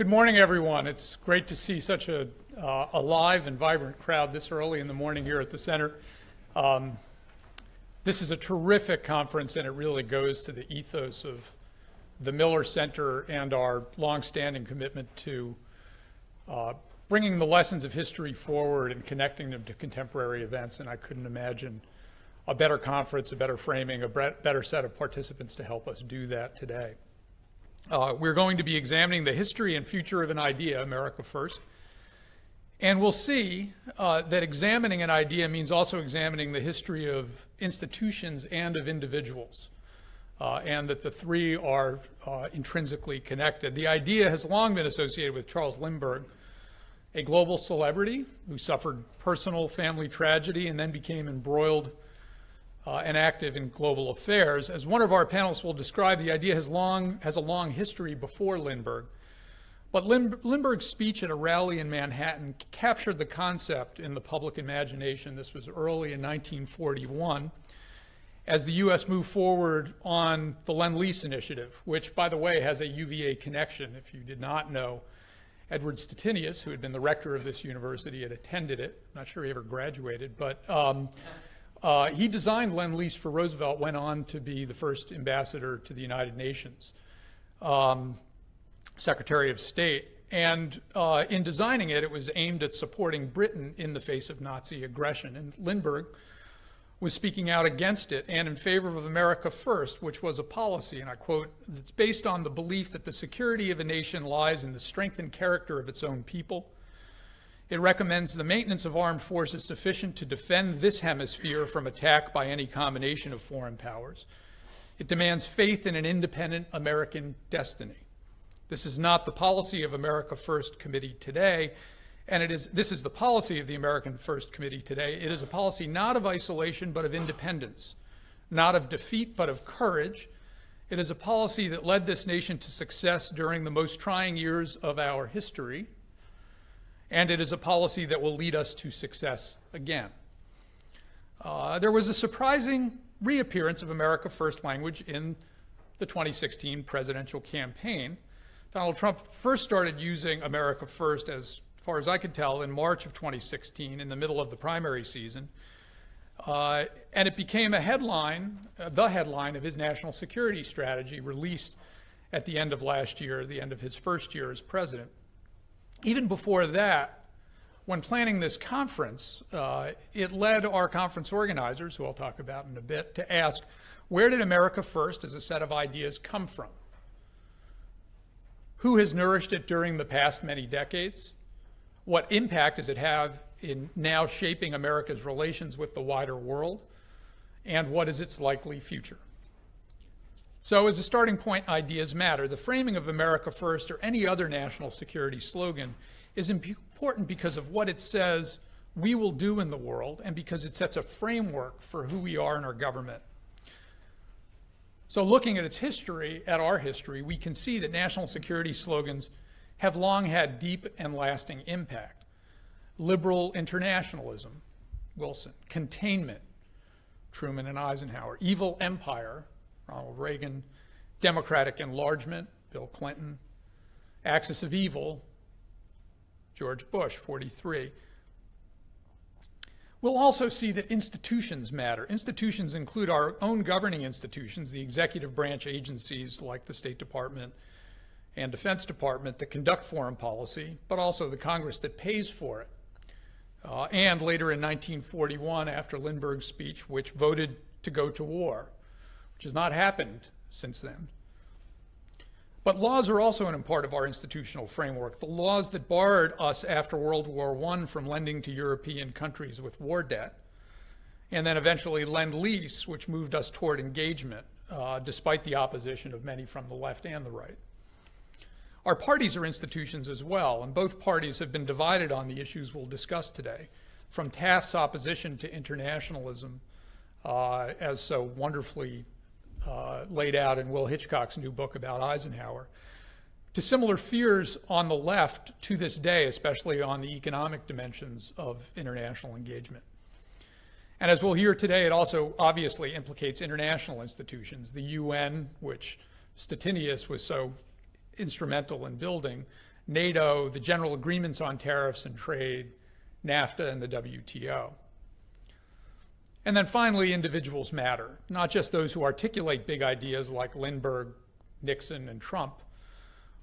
Good morning, everyone. It's great to see such a alive and vibrant crowd this early in the morning here at the center. This is a terrific conference, and it really goes to the ethos of the Miller Center and our longstanding commitment to bringing the lessons of history forward and connecting them to contemporary events. And I couldn't imagine a better conference, a better framing, a better set of participants to help us do that today. We're going to be examining the history and future of an idea, America First. And we'll see that examining an idea means also examining the history of institutions and of individuals, and that the three are intrinsically connected. The idea has long been associated with Charles Lindbergh, a global celebrity who suffered personal family tragedy and then became embroiled and active in global affairs. As one of our panelists will describe, the idea has a long history before Lindbergh. But Lindbergh's speech at a rally in Manhattan captured the concept in the public imagination. This was early in 1941, as the U.S. moved forward on the Lend-Lease initiative, which, by the way, has a UVA connection. If you did not know, Edward Stettinius, who had been the rector of this university, had attended it. I'm not sure he ever graduated, but he designed Lend-Lease for Roosevelt, went on to be the first ambassador to the United Nations, Secretary of State. And in designing it, it was aimed at supporting Britain in the face of Nazi aggression. And Lindbergh was speaking out against it and in favor of America First, which was a policy, and I quote, that's based on the belief that the security of a nation lies in the strength and character of its own people. It recommends the maintenance of armed forces sufficient to defend this hemisphere from attack by any combination of foreign powers. It demands faith in an independent American destiny. This is not the policy of America First Committee today, and this is the policy of the American First Committee today. It is a policy not of isolation, but of independence, not of defeat, but of courage. It is a policy that led this nation to success during the most trying years of our history, and it is a policy that will lead us to success again. There was a surprising reappearance of America First language in the 2016 presidential campaign. Donald Trump first started using America First, as far as I could tell, in March of 2016, in the middle of the primary season. And it became the headline of his national security strategy, released at the end of last year, the end of his first year as president. Even before that, when planning this conference, it led our conference organizers, who I'll talk about in a bit, to ask, where did America First as a set of ideas come from? Who has nourished it during the past many decades? What impact does it have in now shaping America's relations with the wider world? And what is its likely future? So as a starting point, ideas matter. The framing of America First or any other national security slogan is important because of what it says we will do in the world and because it sets a framework for who we are in our government. So looking at its history, at our history, we can see that national security slogans have long had deep and lasting impact. Liberal internationalism, Wilson. Containment, Truman and Eisenhower. Evil empire, Ronald Reagan. Democratic enlargement, Bill Clinton. Axis of evil, George Bush, 43. We'll also see that institutions matter. Institutions include our own governing institutions, the executive branch agencies like the State Department and Defense Department that conduct foreign policy, but also the Congress that pays for it. And later in 1941, after Lindbergh's speech, which voted to go to war, which has not happened since then. But laws are also an important part of our institutional framework. The laws that barred us after World War I from lending to European countries with war debt, and then eventually Lend-Lease, which moved us toward engagement, despite the opposition of many from the left and the right. Our parties are institutions as well, and both parties have been divided on the issues we'll discuss today, from Taft's opposition to internationalism, as so wonderfully laid out in Will Hitchcock's new book about Eisenhower, to similar fears on the left to this day, especially on the economic dimensions of international engagement. And as we'll hear today, it also obviously implicates international institutions, the UN, which Stettinius was so instrumental in building, NATO, the general agreements on tariffs and trade, NAFTA, and the WTO. And then finally, individuals matter, not just those who articulate big ideas like Lindbergh, Nixon, and Trump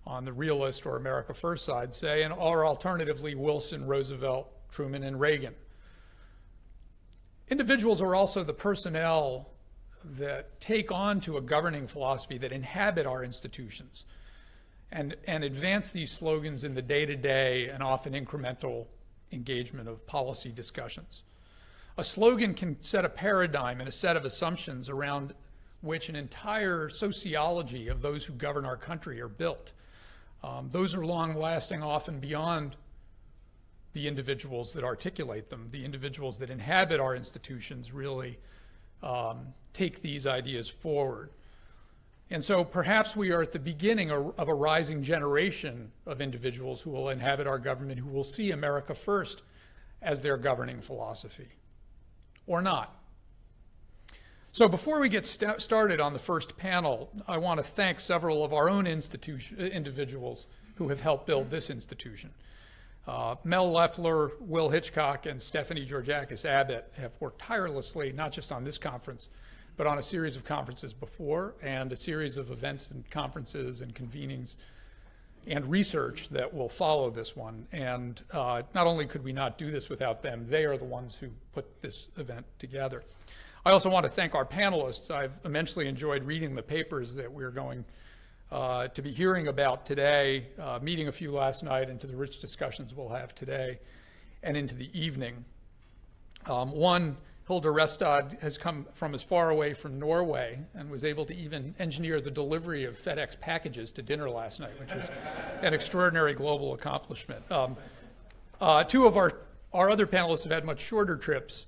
on the realist or America First side, say, or alternatively Wilson, Roosevelt, Truman, and Reagan. Individuals are also the personnel that take on to a governing philosophy that inhabit our institutions and advance these slogans in the day-to-day and often incremental engagement of policy discussions. A slogan can set a paradigm and a set of assumptions around which an entire sociology of those who govern our country are built. Those are long-lasting, often beyond the individuals that articulate them. The individuals that inhabit our institutions really take these ideas forward. And so perhaps we are at the beginning of a rising generation of individuals who will inhabit our government, who will see America First as their governing philosophy, or not. So before we get started on the first panel, I want to thank several of our own individuals who have helped build this institution. Mel Leffler, Will Hitchcock, and Stephanie Georgakis Abbott have worked tirelessly, not just on this conference, but on a series of conferences before and a series of events and conferences and convenings and research that will follow this one. And not only could we not do this without them, they are the ones who put this event together. I also want to thank our panelists. I've immensely enjoyed reading the papers that we're going to be hearing about today, meeting a few last night, into the rich discussions we'll have today and into the evening. One, Hilda Restad has come from as far away from Norway and was able to even engineer the delivery of FedEx packages to dinner last night, which was an extraordinary global accomplishment. Two of our other panelists have had much shorter trips.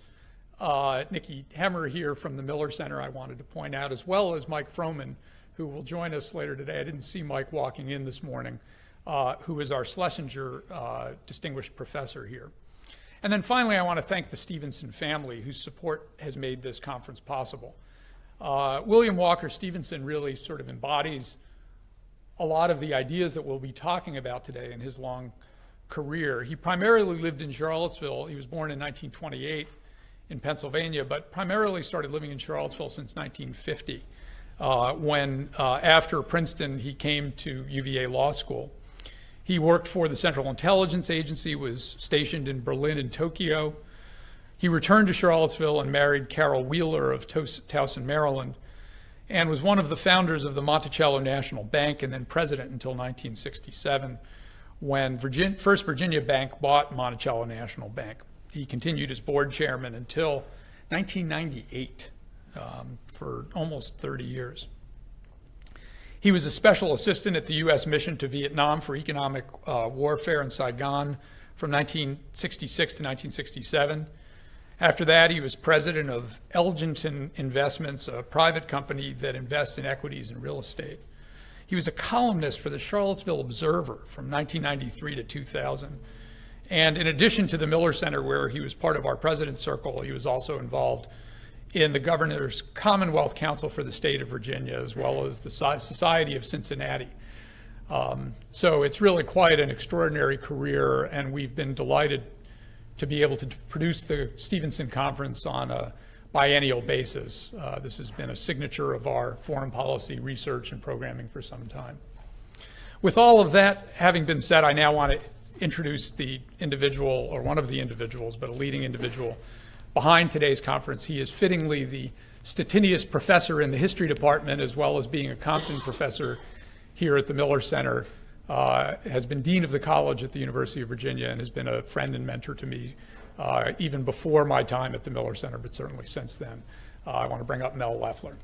Nikki Hemmer here from the Miller Center, I wanted to point out, as well as Mike Froman, who will join us later today. I didn't see Mike walking in this morning, who is our Schlesinger Distinguished Professor here. And then finally, I want to thank the Stevenson family, whose support has made this conference possible. William Walker Stevenson really sort of embodies a lot of the ideas that we'll be talking about today in his long career. He primarily lived in Charlottesville. He was born in 1928 in Pennsylvania, but primarily started living in Charlottesville since 1950, when after Princeton, he came to UVA Law School. He worked for the Central Intelligence Agency, was stationed in Berlin and Tokyo. He returned to Charlottesville and married Carol Wheeler of Towson, Maryland, and was one of the founders of the Monticello National Bank and then president until 1967, when First Virginia Bank bought Monticello National Bank. He continued as board chairman until 1998, for almost 30 years. He was a special assistant at the U.S. mission to Vietnam for economic warfare in Saigon from 1966 to 1967. After that, he was president of Elginton Investments, a private company that invests in equities and real estate. He was a columnist for the Charlottesville Observer from 1993 to 2000. And in addition to the Miller Center, where he was part of our President's Circle, he was also involved in the Governor's Commonwealth Council for the state of Virginia, as well as the Society of Cincinnati. So it's really quite an extraordinary career, and we've been delighted to be able to produce the Stevenson Conference on a biennial basis. This has been a signature of our foreign policy research and programming for some time. With all of that having been said, I now want to introduce the individual, or one of the individuals, but a leading individual behind today's conference. He is fittingly the Stettinius Professor in the History Department, as well as being a Compton Professor here at the Miller Center, has been Dean of the College at the University of Virginia, and has been a friend and mentor to me even before my time at the Miller Center, but certainly since then. I want to bring up Mel Leffler.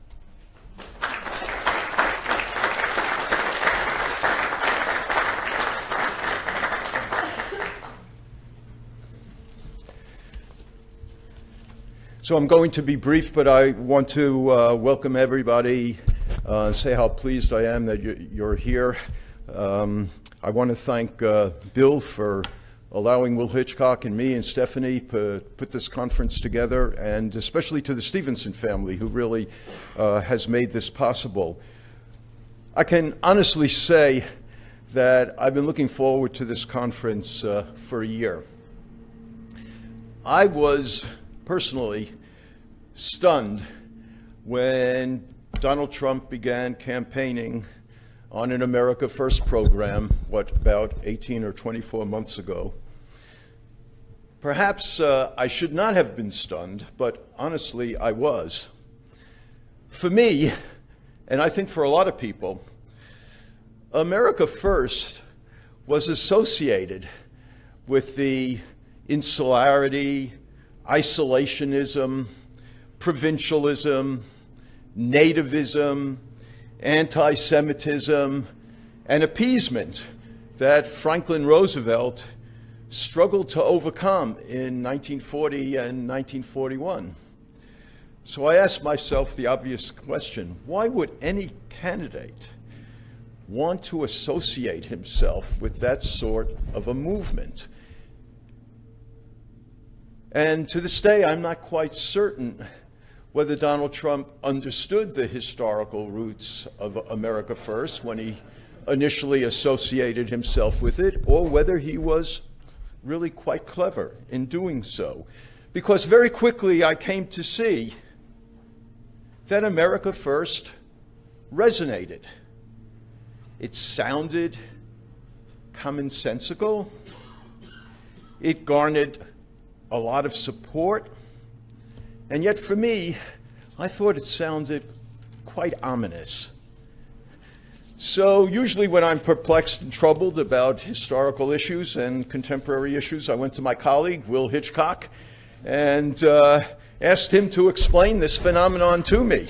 So I'm going to be brief, but I want to welcome everybody, say how pleased I am that you're here. I want to thank Bill for allowing Will Hitchcock and me and Stephanie to put this conference together, and especially to the Stevenson family, who really has made this possible. I can honestly say that I've been looking forward to this conference for a year. I was personally stunned when Donald Trump began campaigning on an America First program, about 18 or 24 months ago. Perhaps I should not have been stunned, but honestly, I was. For me, and I think for a lot of people, America First was associated with the insularity, isolationism, provincialism, nativism, anti-Semitism, and appeasement that Franklin Roosevelt struggled to overcome in 1940 and 1941. So I asked myself the obvious question: why would any candidate want to associate himself with that sort of a movement? And to this day, I'm not quite certain whether Donald Trump understood the historical roots of America First when he initially associated himself with it, or whether he was really quite clever in doing so. Because very quickly I came to see that America First resonated. It sounded commonsensical. It garnered a lot of support. And yet for me, I thought it sounded quite ominous. So usually when I'm perplexed and troubled about historical issues and contemporary issues, I went to my colleague, Will Hitchcock, and asked him to explain this phenomenon to me.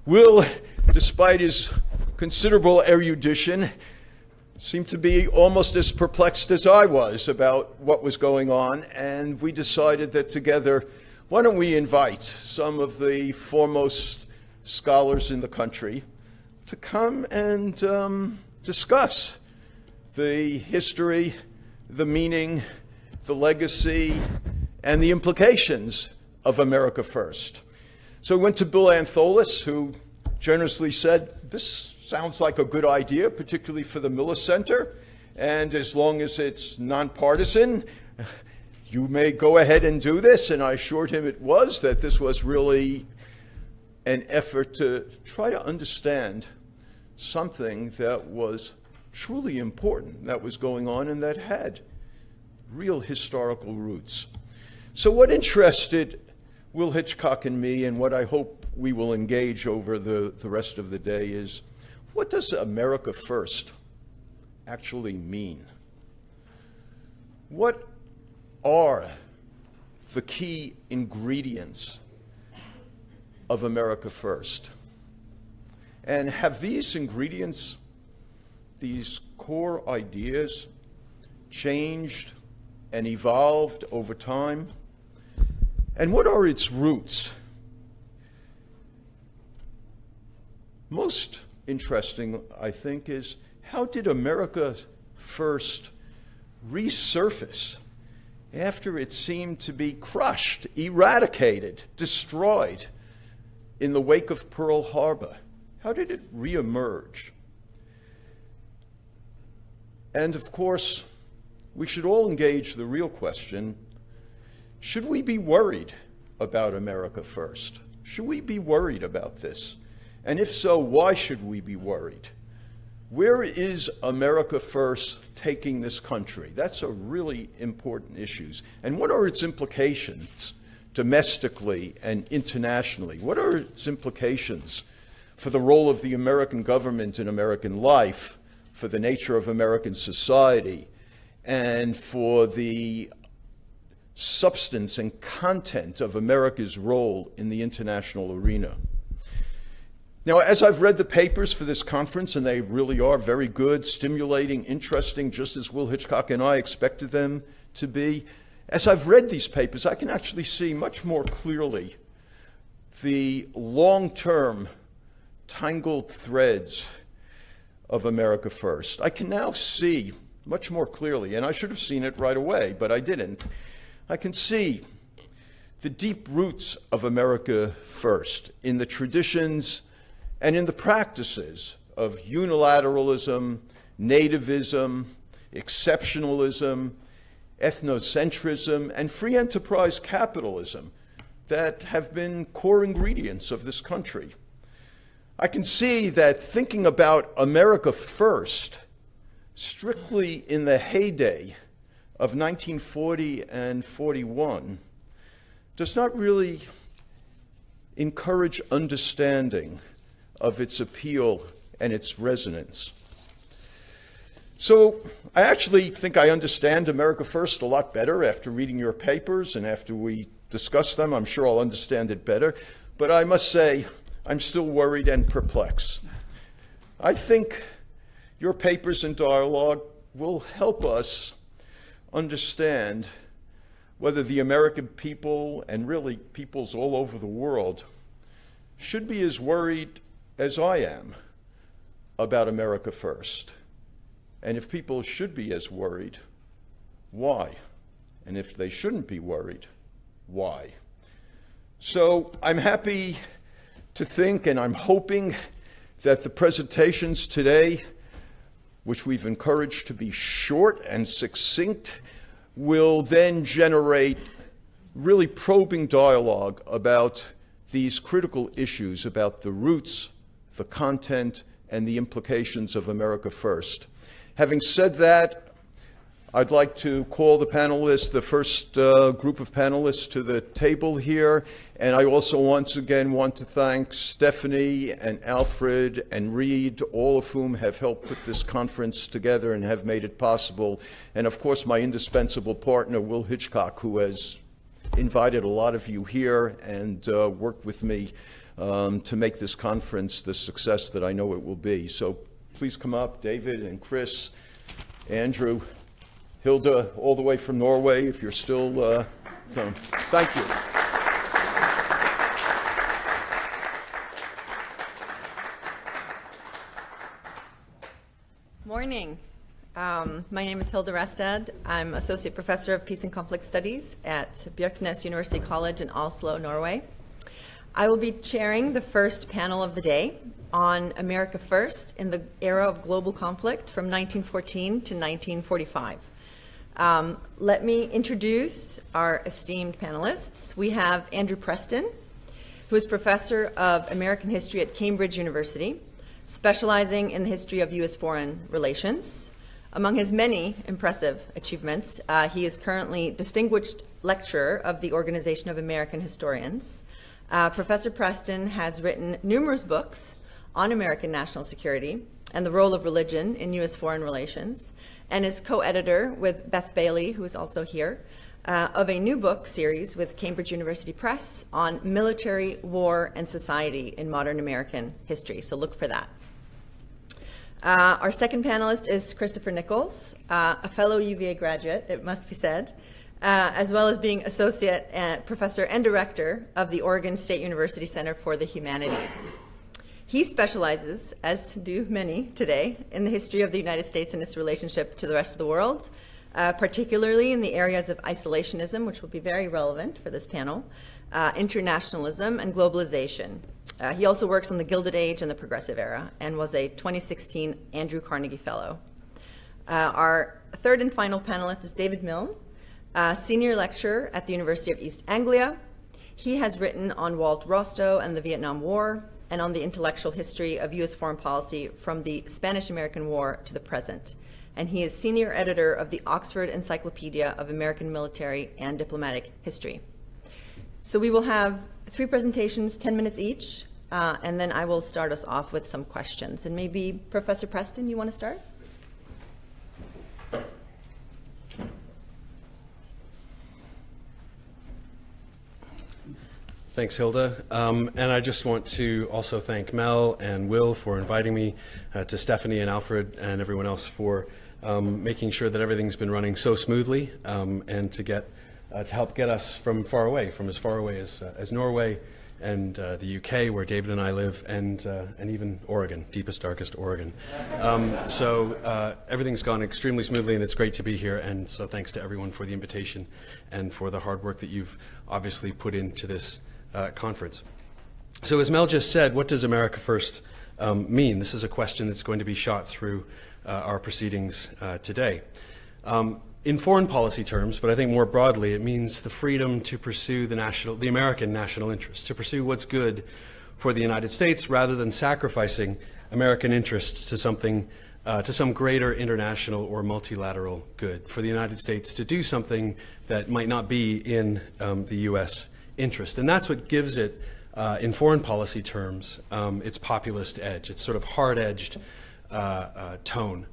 Will, despite his considerable erudition, seemed to be almost as perplexed as I was about what was going on, and we decided that together, why don't we invite some of the foremost scholars in the country to come and discuss the history, the meaning, the legacy, and the implications of America First. So we went to Bill Antholis, who generously said, this sounds like a good idea, particularly for the Miller Center, and as long as it's nonpartisan, you may go ahead and do this. And I assured him it was, that this was really an effort to try to understand something that was truly important that was going on and that had real historical roots. So what interested Will Hitchcock and me, and what I hope we will engage over the rest of the day, is what does America First actually mean? What are the key ingredients of America First? And have these ingredients, these core ideas, changed and evolved over time? And what are its roots? Most interesting, I think, is how did America First resurface after it seemed to be crushed, eradicated, destroyed in the wake of Pearl Harbor? How did it reemerge? And of course, we should all engage the real question: should we be worried about America First? Should we be worried about this? And if so, why should we be worried? Where is America First taking this country? That's a really important issue. And what are its implications domestically and internationally? What are its implications for the role of the American government in American life, for the nature of American society, and for the substance and content of America's role in the international arena? Now, as I've read the papers for this conference, and they really are very good, stimulating, interesting, just as Will Hitchcock and I expected them to be, as I've read these papers, I can actually see much more clearly the long-term tangled threads of America First. I can now see much more clearly, and I should have seen it right away, but I didn't. I can see the deep roots of America First in the traditions and in the practices of unilateralism, nativism, exceptionalism, ethnocentrism, and free enterprise capitalism that have been core ingredients of this country. I can see that thinking about America first, strictly in the heyday of 1940 and 41, does not really encourage understanding of its appeal and its resonance. So I actually think I understand America First a lot better after reading your papers, and after we discuss them, I'm sure I'll understand it better. But I must say, I'm still worried and perplexed. I think your papers and dialogue will help us understand whether the American people, and really peoples all over the world, should be as worried as I am about America First. And if people should be as worried, why? And if they shouldn't be worried, why? So I'm happy to think, and I'm hoping, that the presentations today, which we've encouraged to be short and succinct, will then generate really probing dialogue about these critical issues, about the roots, the content, and the implications of America First. Having said that, I'd like to call the panelists, the first group of panelists, to the table here. And I also once again want to thank Stephanie and Alfred and Reed, all of whom have helped put this conference together and have made it possible. And of course, my indispensable partner, Will Hitchcock, who has invited a lot of you here and worked with me to make this conference the success that I know it will be. So please come up, David and Chris, Andrew, Hilda, all the way from Norway, if you're still, so thank you. Morning. My name is Hilda Restad. I'm Associate Professor of Peace and Conflict Studies at Bjørknes University College in Oslo, Norway. I will be chairing the first panel of the day on America First in the era of global conflict from 1914 to 1945. Let me introduce our esteemed panelists. We have Andrew Preston, who is Professor of American History at Cambridge University, specializing in the history of U.S. foreign relations. Among his many impressive achievements, he is currently Distinguished Lecturer of the Organization of American Historians. Professor Preston has written numerous books on American national security and the role of religion in U.S. foreign relations, and is co-editor with Beth Bailey, who is also here, of a new book series with Cambridge University Press on military, war, and society in modern American history. So look for that. Our second panelist is Christopher Nichols, a fellow UVA graduate, it must be said, as well as being associate professor and director of the Oregon State University Center for the Humanities. He specializes, as do many today, in the history of the United States and its relationship to the rest of the world, particularly in the areas of isolationism, which will be very relevant for this panel, internationalism, and globalization. He also works on the Gilded Age and the Progressive Era, and was a 2016 Andrew Carnegie Fellow. Our third and final panelist is David Milne, senior lecturer at the University of East Anglia. He has written on Walt Rostow and the Vietnam War, and on the intellectual history of U.S. foreign policy from the Spanish-American War to the present. And he is senior editor of the Oxford Encyclopedia of American Military and Diplomatic History. So we will have 3 presentations, 10 minutes each, and then I will start us off with some questions. And maybe Professor Preston, you want to start? Thanks, Hilda. And I just want to also thank Mel and Will for inviting me, to Stephanie and Alfred and everyone else for making sure that everything's been running so smoothly, and to help get us from as far away as Norway and the UK, where David and I live, and even Oregon, deepest, darkest Oregon. So everything's gone extremely smoothly, and it's great to be here. And so thanks to everyone for the invitation and for the hard work that you've obviously put into this conference. So as Mel just said, what does America First mean? This is a question that's going to be shot through our proceedings today. In foreign policy terms, but I think more broadly, it means the freedom to pursue the American national interest, to pursue what's good for the United States rather than sacrificing American interests to something, to some greater international or multilateral good, for the United States to do something that might not be in the U.S. interest. And that's what gives it, in foreign policy terms, its populist edge, its sort of hard-edged tone.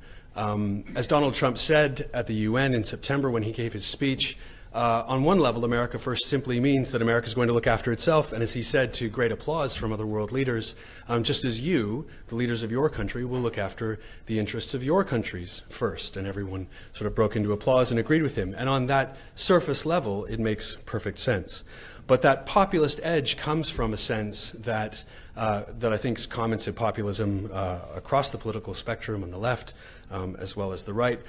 As Donald Trump said at the UN in September when he gave his speech, on one level, America First simply means that America is going to look after itself, and as he said, to great applause from other world leaders, just as you, the leaders of your country, will look after the interests of your countries first. And everyone sort of broke into applause and agreed with him. And on that surface level, it makes perfect sense. But that populist edge comes from a sense that I think is common to populism across the political spectrum on the left as well as the right,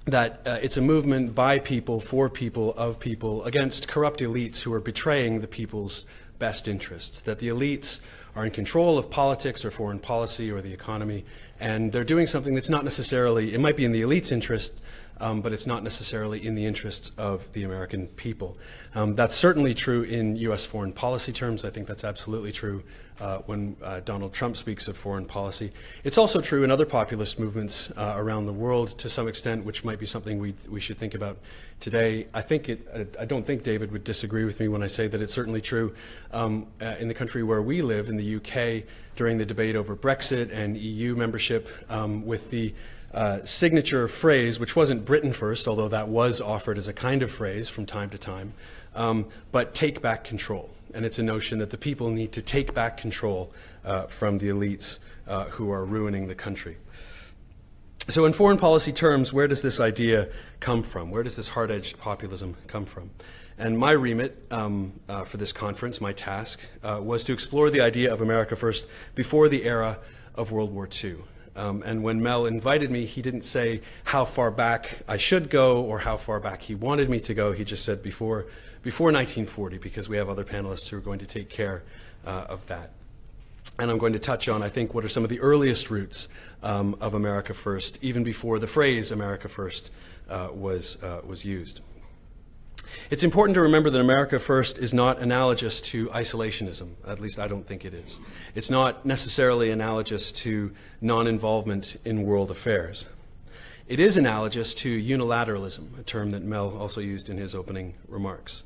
that it's a movement by people, for people, of people, against corrupt elites who are betraying the people's best interests, that the elites are in control of politics or foreign policy or the economy, and they're doing something that's not necessarily, it might be in the elite's interest, but it's not necessarily in the interests of the American people. That's certainly true in U.S. foreign policy terms. I think that's absolutely true when Donald Trump speaks of foreign policy. It's also true in other populist movements around the world to some extent, which might be something we should think about today. I don't think David would disagree with me when I say that it's certainly true in the country where we live, in the UK, during the debate over Brexit and EU membership, with the signature phrase, which wasn't Britain first, although that was offered as a kind of phrase from time to time, but take back control. And it's a notion that the people need to take back control from the elites who are ruining the country. So in foreign policy terms, where does this idea come from? Where does this hard-edged populism come from? And my remit for this conference, my task, was to explore the idea of America First before the era of World War II. And when Mel invited me, he didn't say how far back I should go or how far back he wanted me to go. He just said before 1940, because we have other panelists who are going to take care of that. And I'm going to touch on, I think, what are some of the earliest roots of America First, even before the phrase America First was used. It's important to remember that America First is not analogous to isolationism. At least I don't think it is. It's not necessarily analogous to non-involvement in world affairs. It is analogous to unilateralism, a term that Mel also used in his opening remarks.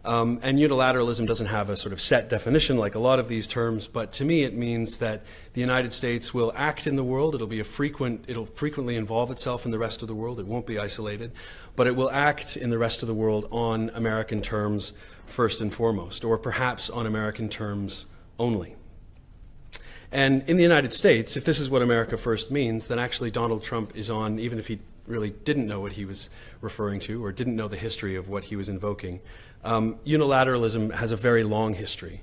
And unilateralism doesn't have a sort of set definition like a lot of these terms, but to me it means that the United States will act in the world. It'll frequently involve itself in the rest of the world. It won't be isolated, but it will act in the rest of the world on American terms first and foremost, or perhaps on American terms only. And in the United States, if this is what America First means, then actually Donald Trump is on, even if he really didn't know what he was referring to or didn't know the history of what he was invoking, unilateralism has a very long history,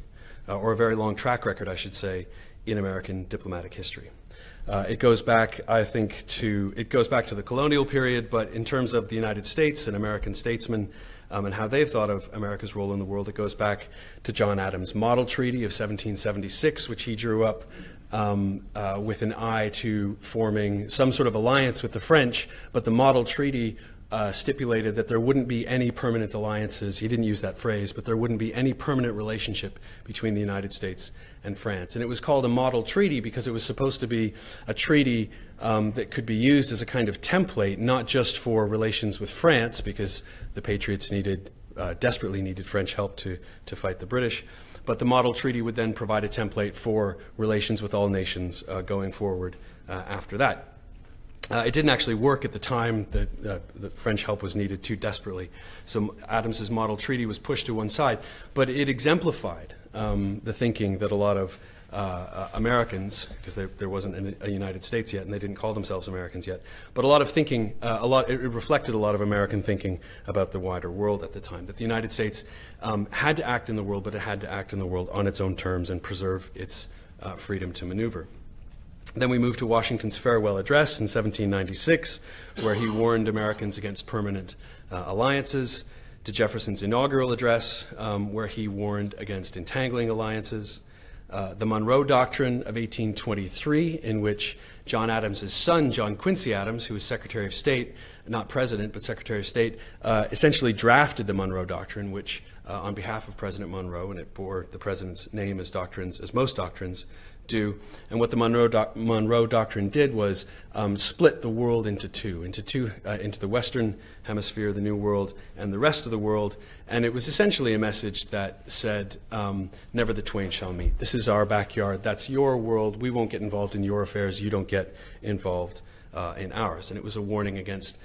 or a very long track record, I should say, in American diplomatic history. It goes back, I think, to the colonial period, but in terms of the United States and American statesmen and how they've thought of America's role in the world, it goes back to John Adams' Model Treaty of 1776, which he drew up with an eye to forming some sort of alliance with the French, but the Model Treaty stipulated that there wouldn't be any permanent alliances. He didn't use that phrase, but there wouldn't be any permanent relationship between the United States and France. And it was called a model treaty because it was supposed to be a treaty that could be used as a kind of template, not just for relations with France, because the Patriots desperately needed French help to fight the British, but the model treaty would then provide a template for relations with all nations going forward after that. It didn't actually work at the time that the French help was needed too desperately. So Adams's model treaty was pushed to one side, but it exemplified the thinking that a lot of Americans, because there wasn't a United States yet and they didn't call themselves Americans yet, but a lot of thinking, it reflected a lot of American thinking about the wider world at the time, that the United States had to act in the world, but it had to act in the world on its own terms and preserve its freedom to maneuver. Then we moved to Washington's farewell address in 1796, where he warned Americans against permanent alliances, to Jefferson's inaugural address, where he warned against entangling alliances, the Monroe Doctrine of 1823, in which John Adams's son, John Quincy Adams, who was Secretary of State, not President, but Secretary of State, essentially drafted the Monroe Doctrine, which on behalf of President Monroe, and it bore the President's name as most doctrines do. And what the Monroe Doctrine did was split the world into two, into the Western Hemisphere, the New World, and the rest of the world. And it was essentially a message that said, never the twain shall meet. This is our backyard. That's your world. We won't get involved in your affairs. You don't get involved in ours. And it was a warning against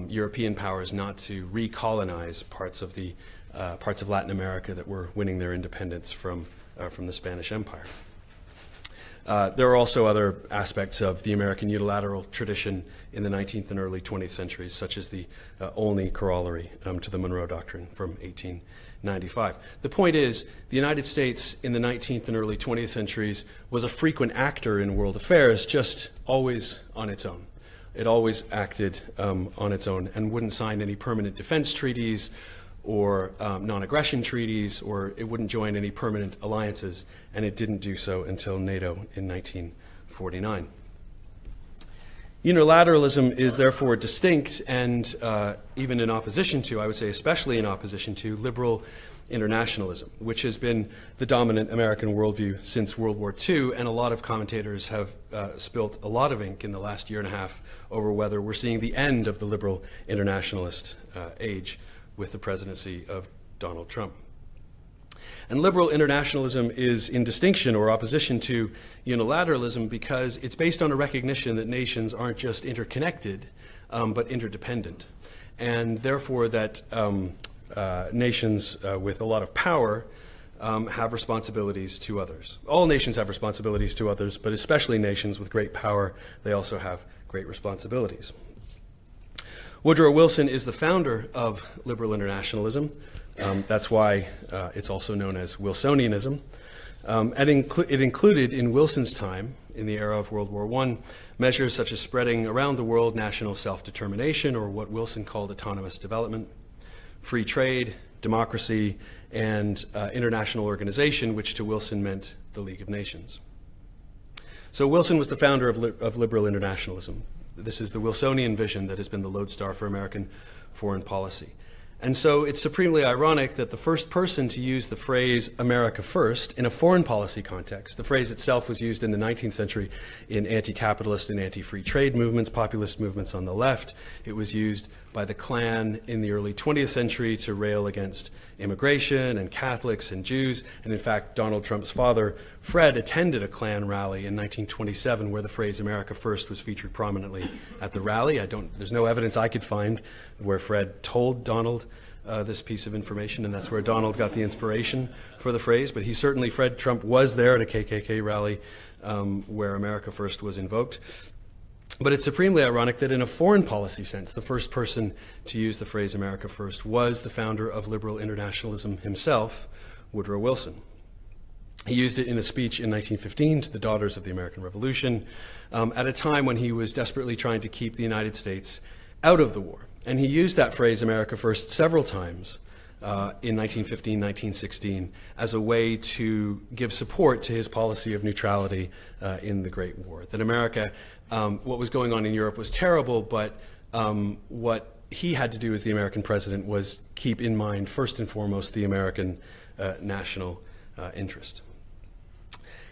European powers not to recolonize parts of Latin America that were winning their independence from the Spanish Empire. There are also other aspects of the American unilateral tradition in the 19th and early 20th centuries, such as the Olney Corollary to the Monroe Doctrine from 1895. The point is, the United States in the 19th and early 20th centuries was a frequent actor in world affairs, just always on its own. It always acted on its own and wouldn't sign any permanent defense treaties or non-aggression treaties, or it wouldn't join any permanent alliances, and it didn't do so until NATO in 1949. Unilateralism is therefore distinct and even in opposition to, I would say especially in opposition to, liberal internationalism, which has been the dominant American worldview since World War II, and a lot of commentators have spilt a lot of ink in the last year and a half over whether we're seeing the end of the liberal internationalist age with the presidency of Donald Trump. And liberal internationalism is in distinction or opposition to unilateralism because it's based on a recognition that nations aren't just interconnected, but interdependent. And therefore that nations with a lot of power have responsibilities to others. All nations have responsibilities to others, but especially nations with great power, they also have great responsibilities. Woodrow Wilson is the founder of liberal internationalism. That's why it's also known as Wilsonianism. And it included in Wilson's time, in the era of World War I, measures such as spreading around the world national self-determination, or what Wilson called autonomous development, free trade, democracy, and international organization, which to Wilson meant the League of Nations. So Wilson was the founder of liberal internationalism. This is the Wilsonian vision that has been the lodestar for American foreign policy. And so it's supremely ironic that the first person to use the phrase America first in a foreign policy context, the phrase itself was used in the 19th century in anti-capitalist and anti-free trade movements, populist movements on the left. It was used by the Klan in the early 20th century to rail against immigration and Catholics and Jews. And in fact, Donald Trump's father, Fred, attended a Klan rally in 1927 where the phrase America First was featured prominently at the rally. There's no evidence I could find where Fred told Donald this piece of information, and that's where Donald got the inspiration for the phrase. But Fred Trump was there at a KKK rally where America First was invoked. But it's supremely ironic that in a foreign policy sense, the first person to use the phrase America First was the founder of liberal internationalism himself, Woodrow Wilson. He used it in a speech in 1915 to the Daughters of the American Revolution at a time when he was desperately trying to keep the United States out of the war. And he used that phrase America First several times in 1915, 1916 as a way to give support to his policy of neutrality in the Great War. That America, what was going on in Europe was terrible, but what he had to do as the American president was keep in mind, first and foremost, the American national interest.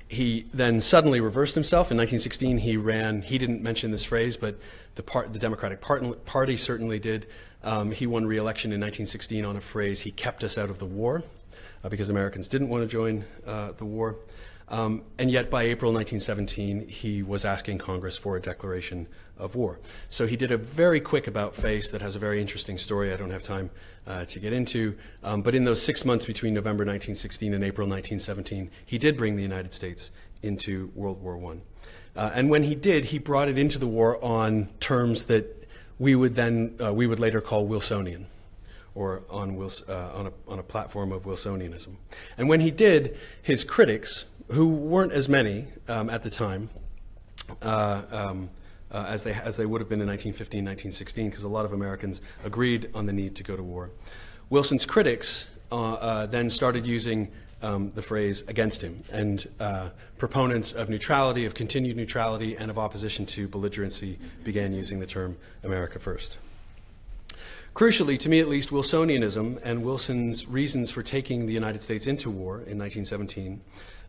He then suddenly reversed himself. In 1916, he didn't mention this phrase, but the Democratic Party certainly did. He won re-election in 1916 on a phrase, "He kept us out of the war," because Americans didn't want to join the war. And yet by April 1917, he was asking Congress for a declaration of war. So he did a very quick about-face that has a very interesting story I don't have time to get into. But in those 6 months between November 1916 and April 1917, he did bring the United States into World War I. And when he did, he brought it into the war on terms that we would later call Wilsonian, or on a platform of Wilsonianism. And when he did, his critics, who weren't as many at the time as they would have been in 1915, 1916, because a lot of Americans agreed on the need to go to war. Wilson's critics then started using the phrase against him, and proponents of neutrality, of continued neutrality, and of opposition to belligerency began using the term America First. Crucially, to me at least, Wilsonianism and Wilson's reasons for taking the United States into war in 1917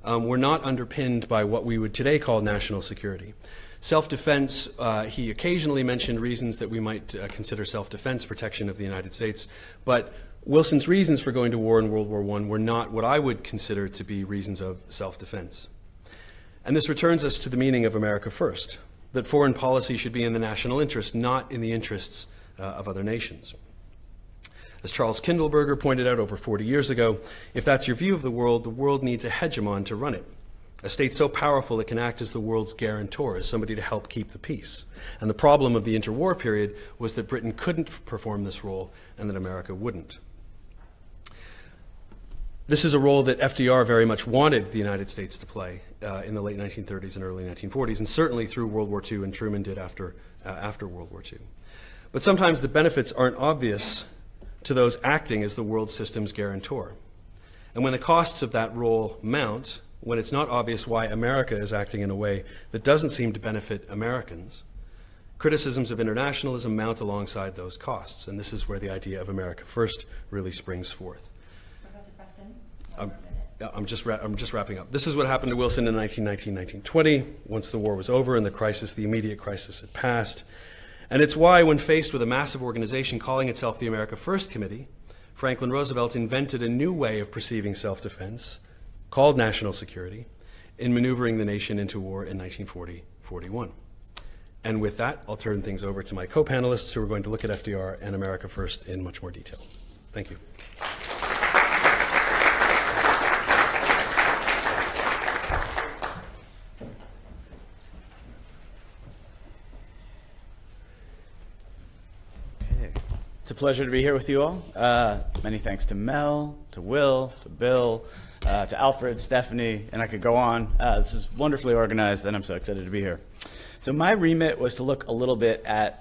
were not underpinned by what we would today call national security. Self-defense, he occasionally mentioned reasons that we might consider self-defense, protection of the United States, but Wilson's reasons for going to war in World War I were not what I would consider to be reasons of self-defense. And this returns us to the meaning of America First, that foreign policy should be in the national interest, not in the interests of other nations. As Charles Kindleberger pointed out over 40 years ago, if that's your view of the world needs a hegemon to run it. A state so powerful it can act as the world's guarantor, as somebody to help keep the peace. And the problem of the interwar period was that Britain couldn't perform this role and that America wouldn't. This is a role that FDR very much wanted the United States to play in the late 1930s and early 1940s, and certainly through World War II, and Truman did after World War II. But sometimes the benefits aren't obvious to those acting as the world system's guarantor. And when the costs of that role mount, when it's not obvious why America is acting in a way that doesn't seem to benefit Americans, criticisms of internationalism mount alongside those costs. And this is where the idea of America First really springs forth. Professor Preston? I'm just wrapping up. This is what happened to Wilson in 1919-1920, once the war was over and the immediate crisis had passed. And it's why, when faced with a massive organization calling itself the America First Committee, Franklin Roosevelt invented a new way of perceiving self-defense, called national security, in maneuvering the nation into war in 1940-41. And with that, I'll turn things over to my co-panelists who are going to look at FDR and America First in much more detail. Thank you. It's a pleasure to be here with you all. Many thanks to Mel, to Will, to Bill, to Alfred, Stephanie, and I could go on. This is wonderfully organized, and I'm so excited to be here. So my remit was to look a little bit at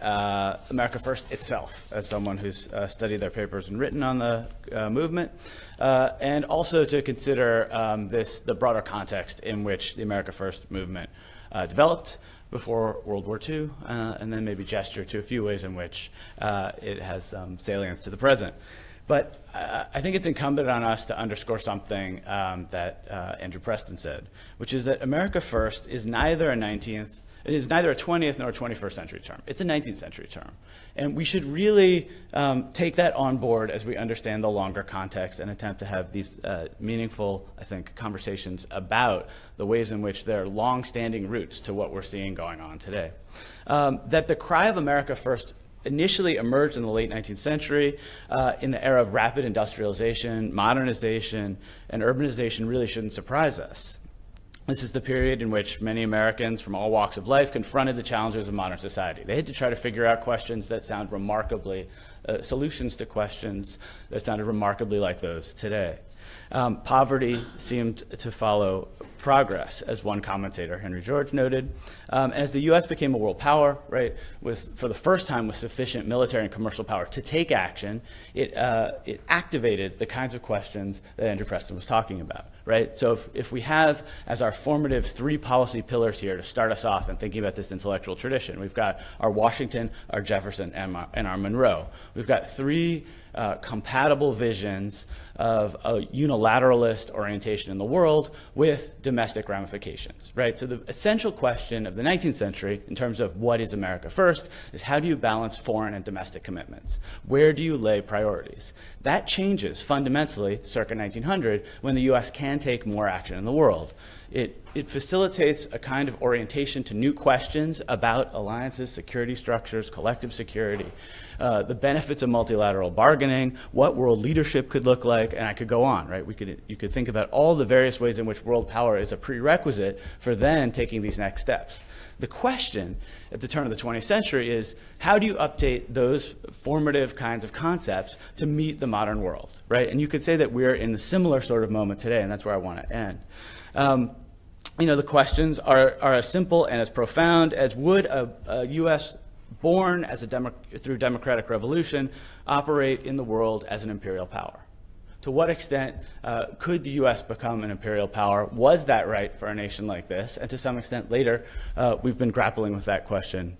America First itself, as someone who's studied their papers and written on the movement, and also to consider the broader context in which the America First movement developed before World War II, and then maybe gesture to a few ways in which it has salience to the present. But I think it's incumbent on us to underscore something that Andrew Preston said, which is that America First is neither a 20th nor a 21st century term. It's a 19th century term. And we should really take that on board as we understand the longer context and attempt to have these meaningful, I think, conversations about the ways in which there are long-standing roots to what we're seeing going on today. That the cry of America First initially emerged in the late 19th century in the era of rapid industrialization, modernization, and urbanization really shouldn't surprise us. This is the period in which many Americans from all walks of life confronted the challenges of modern society. They had to try to figure out questions that sound remarkably, solutions to questions that sounded remarkably like those today. Poverty seemed to follow progress, as one commentator, Henry George, noted. And as the U.S. became a world power, right, for the first time with sufficient military and commercial power to take action, it activated the kinds of questions that Andrew Preston was talking about, right? So if we have as our formative three policy pillars here to start us off in thinking about this intellectual tradition, we've got our Washington, our Jefferson, and our Monroe. We've got three compatible visions of a unilateralist orientation in the world with domestic ramifications, right? So the essential question of the 19th century in terms of what is America First is how do you balance foreign and domestic commitments? Where do you lay priorities? That changes fundamentally circa 1900 when the U.S. can take more action in the world. It facilitates a kind of orientation to new questions about alliances, security structures, collective security, the benefits of multilateral bargaining, what world leadership could look like, and I could go on, right? You could think about all the various ways in which world power is a prerequisite for then taking these next steps. The question at the turn of the 20th century is, how do you update those formative kinds of concepts to meet the modern world, right? And you could say that we're in a similar sort of moment today, and that's where I want to end. The questions are as simple and as profound as would a U.S. born as through democratic revolution operate in the world as an imperial power? To what extent could the U.S. become an imperial power? Was that right for a nation like this? And to some extent later, we've been grappling with that question,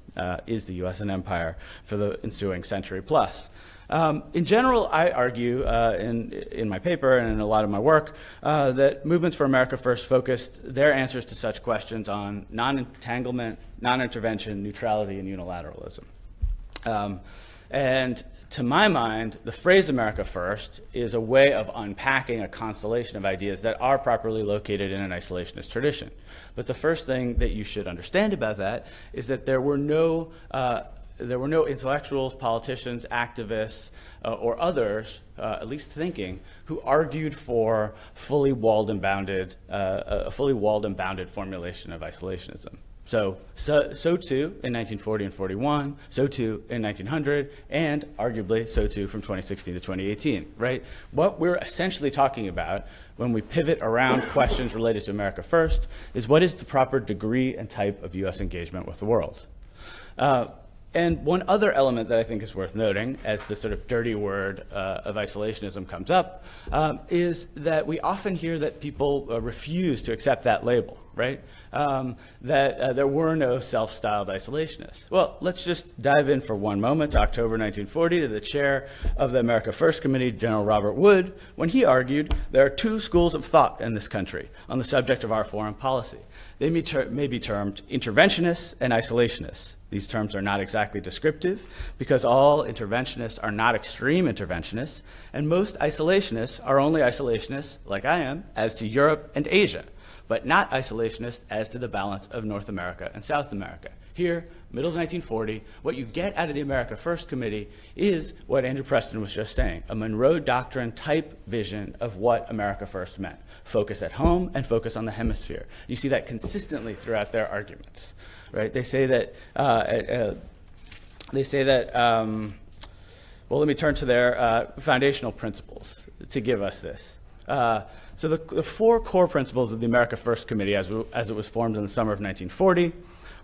is the U.S. an empire for the ensuing century plus? In general, I argue in my paper and in a lot of my work that movements for America First focused their answers to such questions on non-entanglement, non-intervention, neutrality, and unilateralism. And to my mind, the phrase America First is a way of unpacking a constellation of ideas that are properly located in an isolationist tradition. But the first thing that you should understand about that is that there were no intellectuals, politicians, activists, or others, at least thinking, who argued for a fully walled and bounded formulation of isolationism. So too in 1940 and 41, so too in 1900, and arguably so too from 2016 to 2018, right? What we're essentially talking about when we pivot around questions related to America First is what is the proper degree and type of U.S. engagement with the world? And one other element that I think is worth noting as the sort of dirty word of isolationism comes up is that we often hear that people refuse to accept that label, right? That there were no self-styled isolationists. Well, let's just dive in for one moment to October 1940 to the chair of the America First Committee, General Robert Wood, when he argued there are two schools of thought in this country on the subject of our foreign policy. They may be termed interventionists and isolationists. These terms are not exactly descriptive because all interventionists are not extreme interventionists, and most isolationists are only isolationists, like I am, as to Europe and Asia, but not isolationists as to the balance of North America and South America. Here, middle of 1940, what you get out of the America First Committee is what Andrew Preston was just saying, a Monroe Doctrine type vision of what America First meant. Focus at home and focus on the hemisphere. You see that consistently throughout their arguments, right? They say that, well, let me turn to their foundational principles to give us this. So the four core principles of the America First Committee as it was formed in the summer of 1940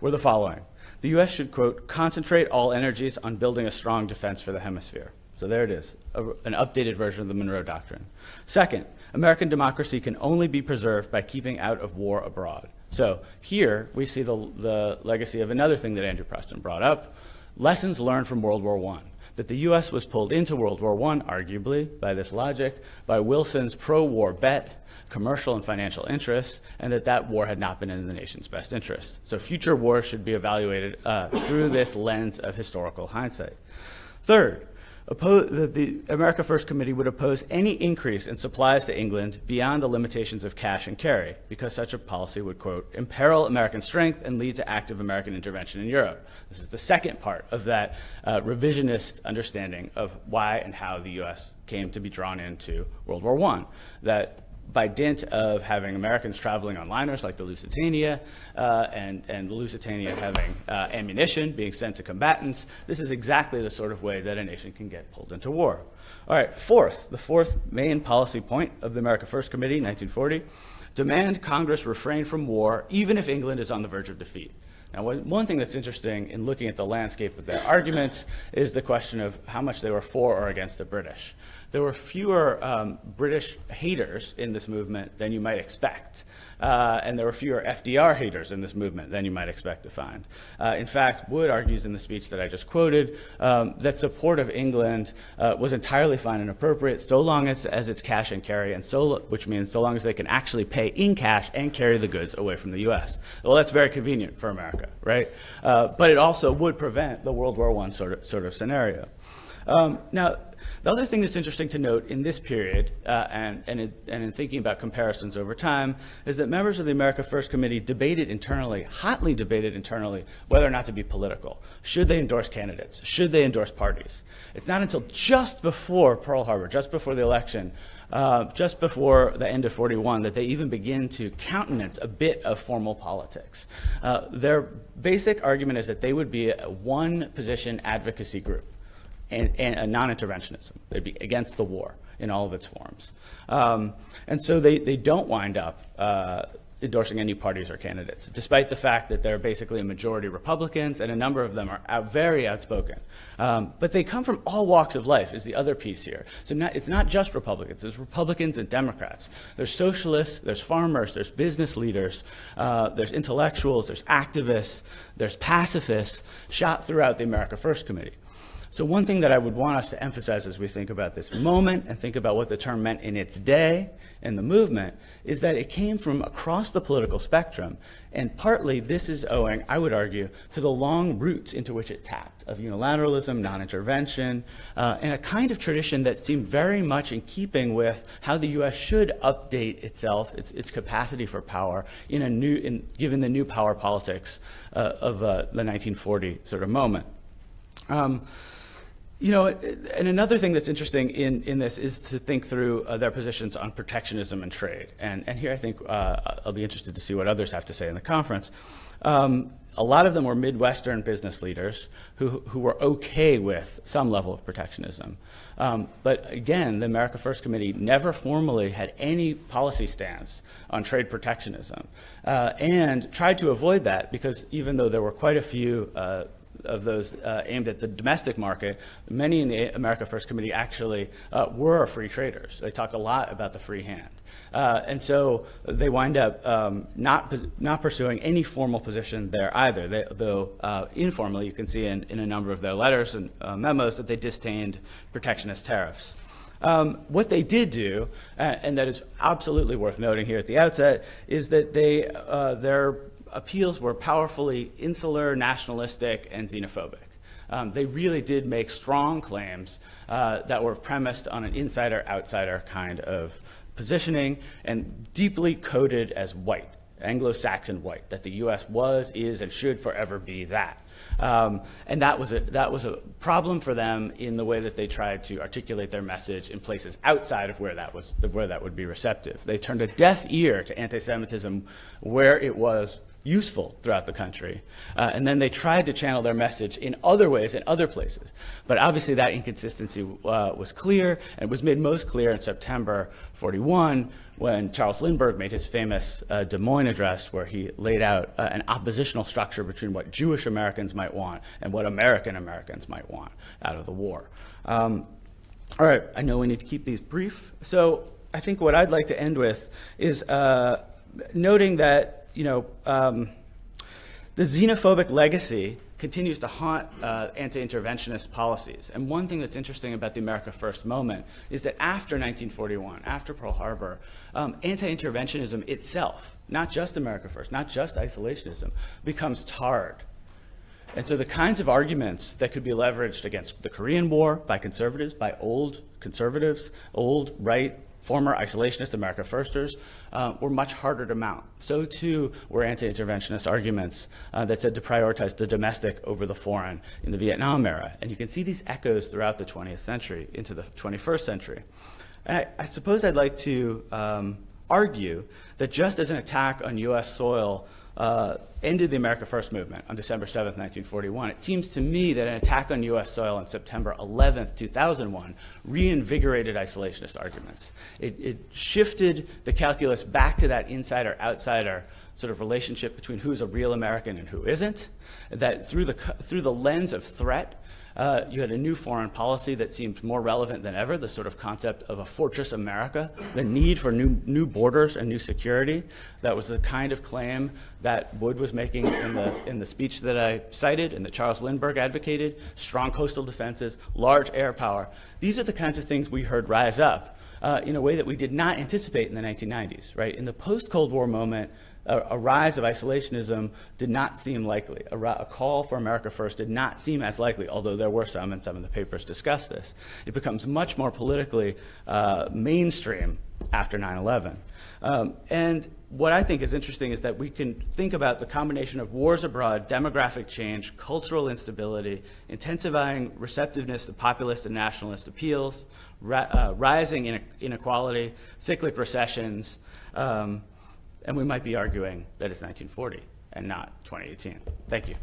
were the following. The U.S. should, quote, concentrate all energies on building a strong defense for the hemisphere. So there it is, an updated version of the Monroe Doctrine. Second, American democracy can only be preserved by keeping out of war abroad. So here we see the legacy of another thing that Andrew Preston brought up, lessons learned from World War I. That the U.S. was pulled into World War I, arguably, by this logic, by Wilson's pro-war bet, commercial and financial interests, and that war had not been in the nation's best interest. So future wars should be evaluated through this lens of historical hindsight. Third, the America First Committee would oppose any increase in supplies to England beyond the limitations of cash and carry, because such a policy would, quote, imperil American strength and lead to active American intervention in Europe. This is the second part of that revisionist understanding of why and how the U.S. came to be drawn into World War I. That by dint of having Americans traveling on liners like the Lusitania and the Lusitania having ammunition being sent to combatants, this is exactly the sort of way that a nation can get pulled into war. All right, the fourth main policy point of the America First Committee, 1940, demand Congress refrain from war even if England is on the verge of defeat. Now, one thing that's interesting in looking at the landscape of their arguments is the question of how much they were for or against the British. There were fewer British haters in this movement than you might expect. And there were fewer FDR haters in this movement than you might expect to find. In fact, Wood argues in the speech that I just quoted that support of England was entirely fine and appropriate so long as it's cash and carry, which means so long as they can actually pay in cash and carry the goods away from the U.S. Well, that's very convenient for America, right? But it also would prevent the World War I sort of scenario. Now, the other thing that's interesting to note in this period, and in thinking about comparisons over time, is that members of the America First Committee hotly debated internally, whether or not to be political. Should they endorse candidates? Should they endorse parties? It's not until just before Pearl Harbor, just before the election, just before the end of 41, that they even begin to countenance a bit of formal politics. Their basic argument is that they would be a one-position advocacy group. And a non-interventionism. They'd be against the war in all of its forms. And so they don't wind up endorsing any parties or candidates, despite the fact that they're basically a majority Republicans and a number of them are very outspoken. But they come from all walks of life is the other piece here. So it's not just Republicans, there's Republicans and Democrats. There's socialists, there's farmers, there's business leaders, there's intellectuals, there's activists, there's pacifists shot throughout the America First Committee. So one thing that I would want us to emphasize as we think about this moment and think about what the term meant in its day and the movement is that it came from across the political spectrum, and partly this is owing, I would argue, to the long roots into which it tapped of unilateralism, non-intervention, and a kind of tradition that seemed very much in keeping with how the U.S. should update itself, its capacity for power, given the new power politics of the 1940 sort of moment. And another thing that's interesting in this is to think through their positions on protectionism and trade. And here I think I'll be interested to see what others have to say in the conference. A lot of them were Midwestern business leaders who were okay with some level of protectionism. But again, the America First Committee never formally had any policy stance on trade protectionism and tried to avoid that because even though there were quite a few of those aimed at the domestic market, many in the America First Committee actually were free traders. They talked a lot about the free hand. And so they wind up not pursuing any formal position there either, though informally you can see in a number of their letters and memos that they disdained protectionist tariffs. What they did do, and that is absolutely worth noting here at the outset, is that their appeals were powerfully insular, nationalistic, and xenophobic. They really did make strong claims that were premised on an insider-outsider kind of positioning and deeply coded as white, Anglo-Saxon white, that the U.S. was, is, and should forever be that. And that was a problem for them in the way that they tried to articulate their message in places outside of where that would be receptive. They turned a deaf ear to anti-Semitism where it was useful throughout the country. And then they tried to channel their message in other ways in other places. But obviously that inconsistency was clear, and was made most clear in September 41 when Charles Lindbergh made his famous Des Moines address where he laid out an oppositional structure between what Jewish Americans might want and what American Americans might want out of the war. All right, I know we need to keep these brief. So I think what I'd like to end with is noting that the xenophobic legacy continues to haunt anti-interventionist policies. And one thing that's interesting about the America First moment is that after 1941, after Pearl Harbor, anti-interventionism itself, not just America First, not just isolationism, becomes tarred. And so the kinds of arguments that could be leveraged against the Korean War by conservatives, by old conservatives, old right, former isolationist America Firsters, were much harder to mount. So too were anti-interventionist arguments that said to prioritize the domestic over the foreign in the Vietnam era. And you can see these echoes throughout the 20th century into the 21st century. And I suppose I'd like to argue that just as an attack on US soil ended the America First movement on December 7th, 1941, it seems to me that an attack on US soil on September 11th, 2001 reinvigorated isolationist arguments. It shifted the calculus back to that insider-outsider sort of relationship between who's a real American and who isn't, that through the lens of threat, you had a new foreign policy that seemed more relevant than ever, the sort of concept of a fortress America, the need for new borders and new security. That was the kind of claim that Wood was making in the speech that I cited and that Charles Lindbergh advocated, strong coastal defenses, large air power. These are the kinds of things we heard rise up in a way that we did not anticipate in the 1990s, right? In the post-Cold War moment, a rise of isolationism did not seem likely. A call for America First did not seem as likely, although there were some, and some of the papers discuss this. It becomes much more politically mainstream after 9/11. And what I think is interesting is that we can think about the combination of wars abroad, demographic change, cultural instability, intensifying receptiveness to populist and nationalist appeals, rising inequality, cyclic recessions, and we might be arguing that it's 1940 and not 2018. Thank you.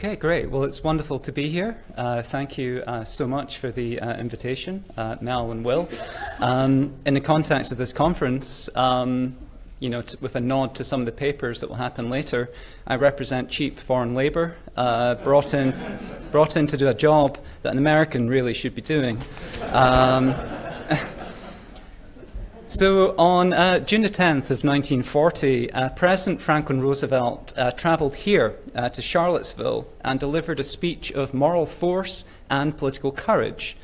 Okay, great. Well, it's wonderful to be here. Thank you so much for the invitation, Mel and Will. In the context of this conference, with a nod to some of the papers that will happen later, I represent cheap foreign labour, brought in to do a job that an American really should be doing. So on June the 10th of 1940, President Franklin Roosevelt travelled here to Charlottesville and delivered a speech of moral force and political courage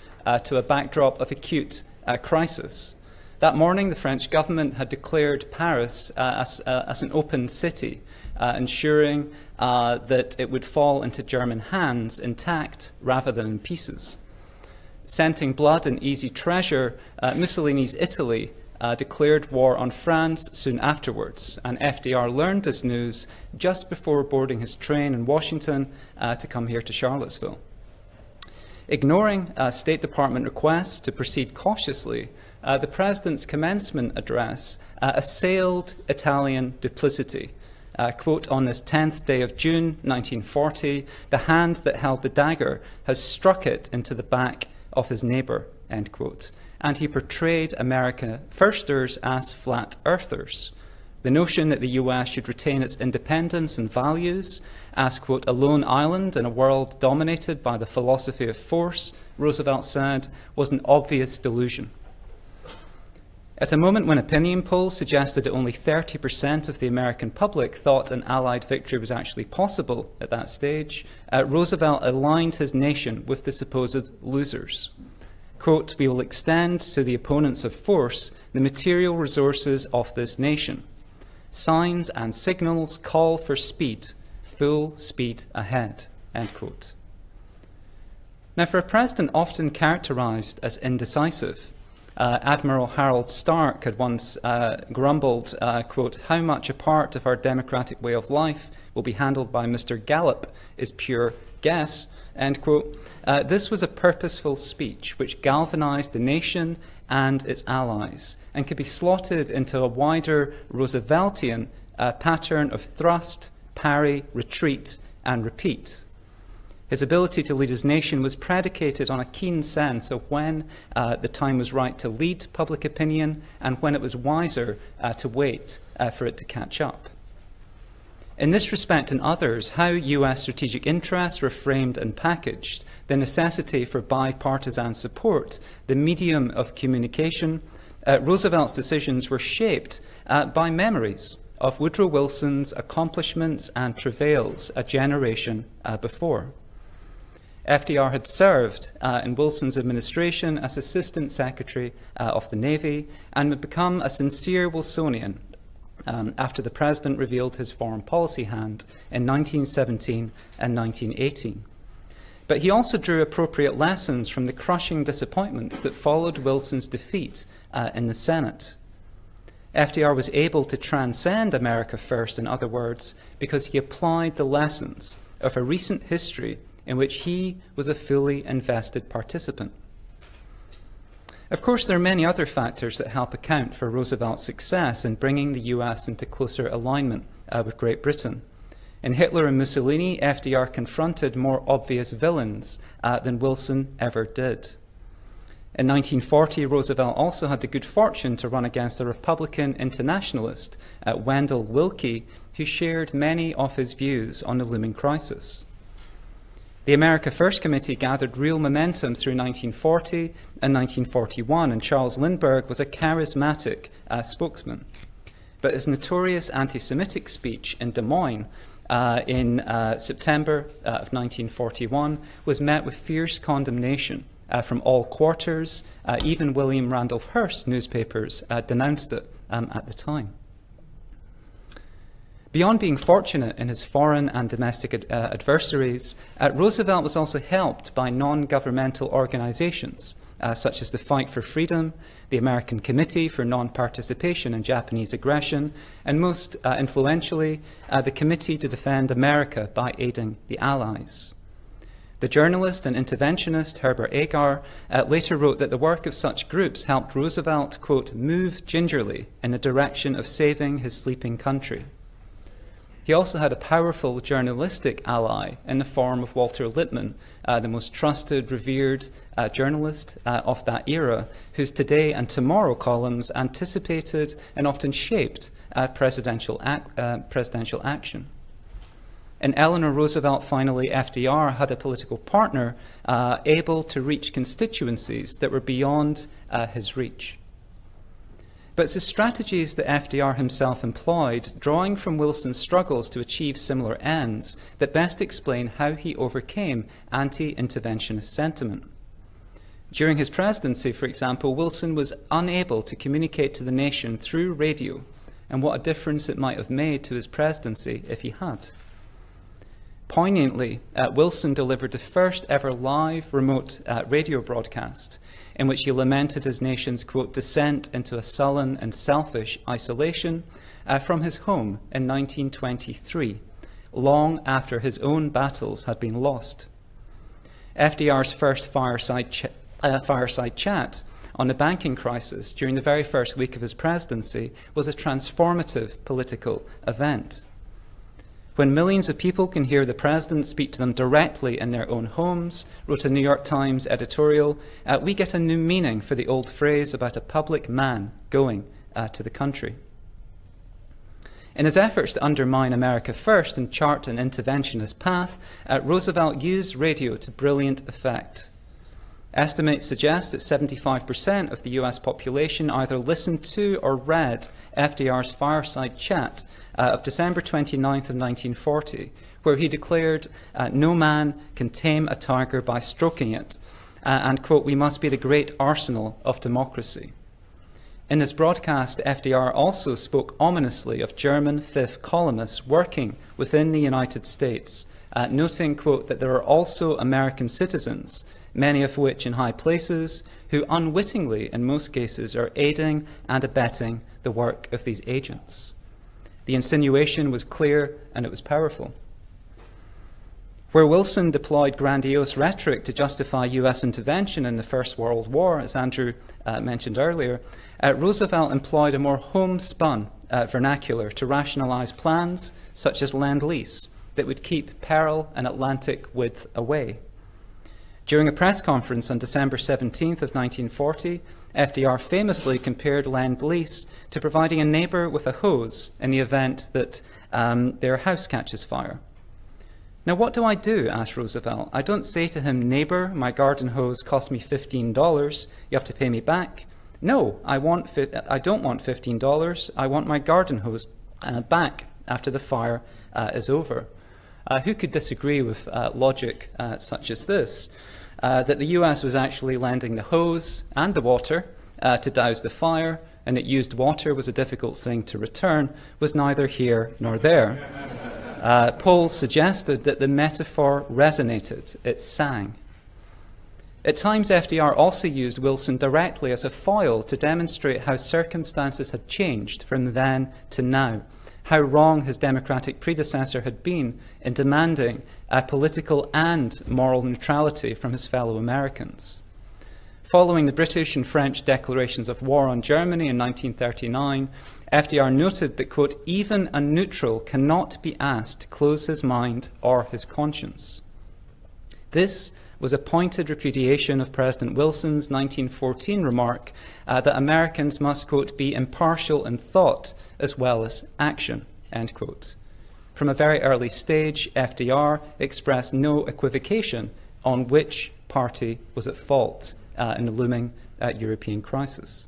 to a backdrop of acute crisis. That morning, the French government had declared Paris as an open city, ensuring that it would fall into German hands intact rather than in pieces. Scenting blood and easy treasure, Mussolini's Italy declared war on France soon afterwards, and FDR learned this news just before boarding his train in Washington to come here to Charlottesville. Ignoring State Department requests to proceed cautiously, the President's commencement address assailed Italian duplicity. Quote, on this 10th day of June 1940, the hand that held the dagger has struck it into the back of his neighbour, end quote. And he portrayed America firsters as flat earthers. The notion that the US should retain its independence and values as, quote, a lone island in a world dominated by the philosophy of force, Roosevelt said, was an obvious delusion. At a moment when opinion polls suggested that only 30% of the American public thought an Allied victory was actually possible at that stage, Roosevelt aligned his nation with the supposed losers. Quote, we will extend to the opponents of force the material resources of this nation. Signs and signals call for speed, full speed ahead, end quote. Now, for a president often characterized as indecisive, Admiral Harold Stark had once grumbled, quote, how much a part of our democratic way of life will be handled by Mr. Gallup is pure guess, end quote. This was a purposeful speech which galvanized the nation and its allies and could be slotted into a wider Rooseveltian pattern of thrust, parry, retreat, and repeat. His ability to lead his nation was predicated on a keen sense of when the time was right to lead public opinion and when it was wiser to wait for it to catch up. In this respect and others, how US strategic interests were framed and packaged, the necessity for bipartisan support, the medium of communication, Roosevelt's decisions were shaped by memories of Woodrow Wilson's accomplishments and travails a generation before. FDR had served in Wilson's administration as Assistant Secretary of the Navy and had become a sincere Wilsonian after the President revealed his foreign policy hand in 1917 and 1918. But he also drew appropriate lessons from the crushing disappointments that followed Wilson's defeat in the Senate. FDR was able to transcend America first, in other words, because he applied the lessons of a recent history in which he was a fully invested participant. Of course, there are many other factors that help account for Roosevelt's success in bringing the US into closer alignment with Great Britain. In Hitler and Mussolini, FDR confronted more obvious villains than Wilson ever did. In 1940, Roosevelt also had the good fortune to run against a Republican internationalist, Wendell Willkie, who shared many of his views on the looming crisis. The America First Committee gathered real momentum through 1940 and 1941, and Charles Lindbergh was a charismatic spokesman. But his notorious anti-Semitic speech in Des Moines in September of 1941 was met with fierce condemnation from all quarters. Even William Randolph Hearst newspapers denounced it at the time. Beyond being fortunate in his foreign and domestic adversaries, Roosevelt was also helped by non-governmental organizations, such as the Fight for Freedom, the American Committee for Non-Participation in Japanese Aggression, and most influentially, the Committee to Defend America by Aiding the Allies. The journalist and interventionist Herbert Agar later wrote that the work of such groups helped Roosevelt, quote, move gingerly in the direction of saving his sleeping country. he also had a powerful journalistic ally in the form of Walter Lippmann, the most trusted, revered journalist of that era, whose Today and Tomorrow columns anticipated and often shaped presidential action. In Eleanor Roosevelt, finally, FDR had a political partner able to reach constituencies that were beyond his reach. But it's the strategies that FDR himself employed, drawing from Wilson's struggles to achieve similar ends, that best explain how he overcame anti-interventionist sentiment. During his presidency, for example, Wilson was unable to communicate to the nation through radio, and what a difference it might have made to his presidency if he had. Poignantly, Wilson delivered the first ever live remote radio broadcast in which he lamented his nation's, quote, descent into a sullen and selfish isolation from his home in 1923, long after his own battles had been lost. FDR's first fireside chat on the banking crisis during the very first week of his presidency was a transformative political event. When millions of people can hear the president speak to them directly in their own homes, wrote a New York Times editorial, we get a new meaning for the old phrase about a public man going to the country. In his efforts to undermine America First and chart an interventionist path, Roosevelt used radio to brilliant effect. Estimates suggest that 75% of the US population either listened to or read FDR's fireside chat of December 29th of 1940, where he declared, no man can tame a tiger by stroking it, and, quote, we must be the great arsenal of democracy. In his broadcast, FDR also spoke ominously of German fifth columnists working within the United States, noting, quote, that there are also American citizens, many of which in high places, who unwittingly, in most cases, are aiding and abetting the work of these agents. The insinuation was clear and it was powerful. Where Wilson deployed grandiose rhetoric to justify US intervention in the First World War, as Andrew mentioned earlier, Roosevelt employed a more homespun vernacular to rationalize plans such as Lend-Lease that would keep peril and Atlantic width away. During a press conference on December 17th of 1940, FDR famously compared Lend-Lease to providing a neighbour with a hose in the event that their house catches fire. Now, what do I do? Asked Roosevelt. I don't say to him, neighbour, my garden hose cost me $15, you have to pay me back. No, I don't want $15, I want my garden hose back after the fire is over. Who could disagree with logic such as this? That the US was actually lending the hose and the water to douse the fire, and that used water was a difficult thing to return, was neither here nor there. Polls suggested that the metaphor resonated, it sang. At times, FDR also used Wilson directly as a foil to demonstrate how circumstances had changed from then to now, how wrong his Democratic predecessor had been in demanding political and moral neutrality from his fellow Americans. Following the British and French declarations of war on Germany in 1939, FDR noted that, quote, even a neutral cannot be asked to close his mind or his conscience. This was a pointed repudiation of President Wilson's 1914 remark that Americans must, quote, be impartial in thought as well as action, end quote. From a very early stage, FDR expressed no equivocation on which party was at fault in the looming European crisis.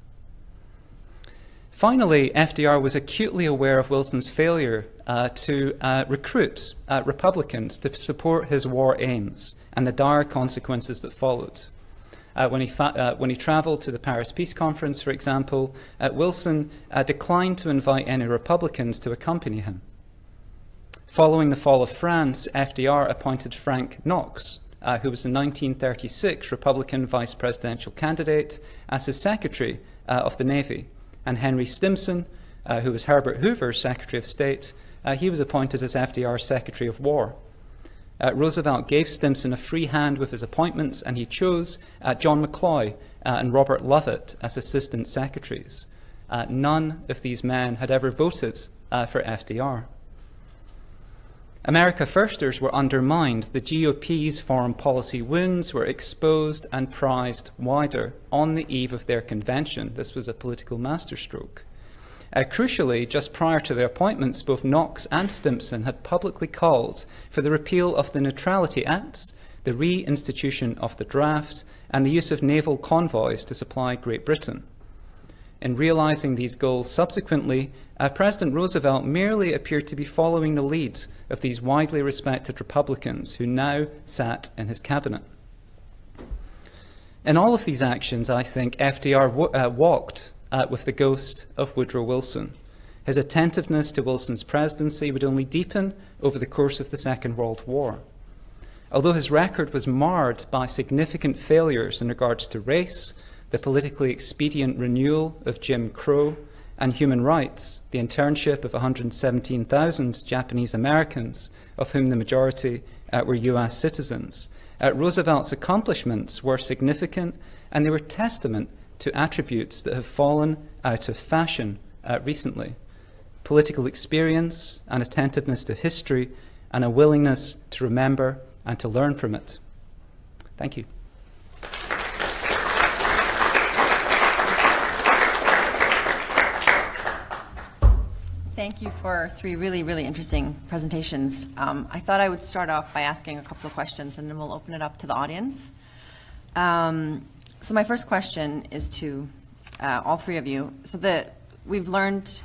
Finally, FDR was acutely aware of Wilson's failure to recruit Republicans to support his war aims and the dire consequences that followed. When he travelled to the Paris Peace Conference, for example, Wilson declined to invite any Republicans to accompany him. Following the fall of France, FDR appointed Frank Knox, who was the 1936 Republican vice presidential candidate, as his Secretary of the Navy, and Henry Stimson, who was Herbert Hoover's Secretary of State, he was appointed as FDR's Secretary of War. Roosevelt gave Stimson a free hand with his appointments, and he chose John McCloy and Robert Lovett as assistant secretaries. None of these men had ever voted for FDR. America Firsters were undermined. The GOP's foreign policy wounds were exposed and prized wider on the eve of their convention. This was a political masterstroke. Crucially, just prior to their appointments, both Knox and Stimson had publicly called for the repeal of the Neutrality Acts, the reinstitution of the draft, and the use of naval convoys to supply Great Britain. In realising these goals subsequently, President Roosevelt merely appeared to be following the lead of these widely respected Republicans who now sat in his cabinet. In all of these actions, I think FDR walked with the ghost of Woodrow Wilson. His attentiveness to Wilson's presidency would only deepen over the course of the Second World War. Although his record was marred by significant failures in regards to race, the politically expedient renewal of Jim Crow, and human rights, the internship of 117,000 Japanese Americans, of whom the majority were US citizens, Roosevelt's accomplishments were significant, and they were testament to attributes that have fallen out of fashion recently: political experience, an attentiveness to history, and a willingness to remember and to learn from it. Thank you. Thank you for three really, really interesting presentations. I thought I would start off by asking a couple of questions, and then we'll open it up to the audience. So my first question is to all three of you. So we've learned,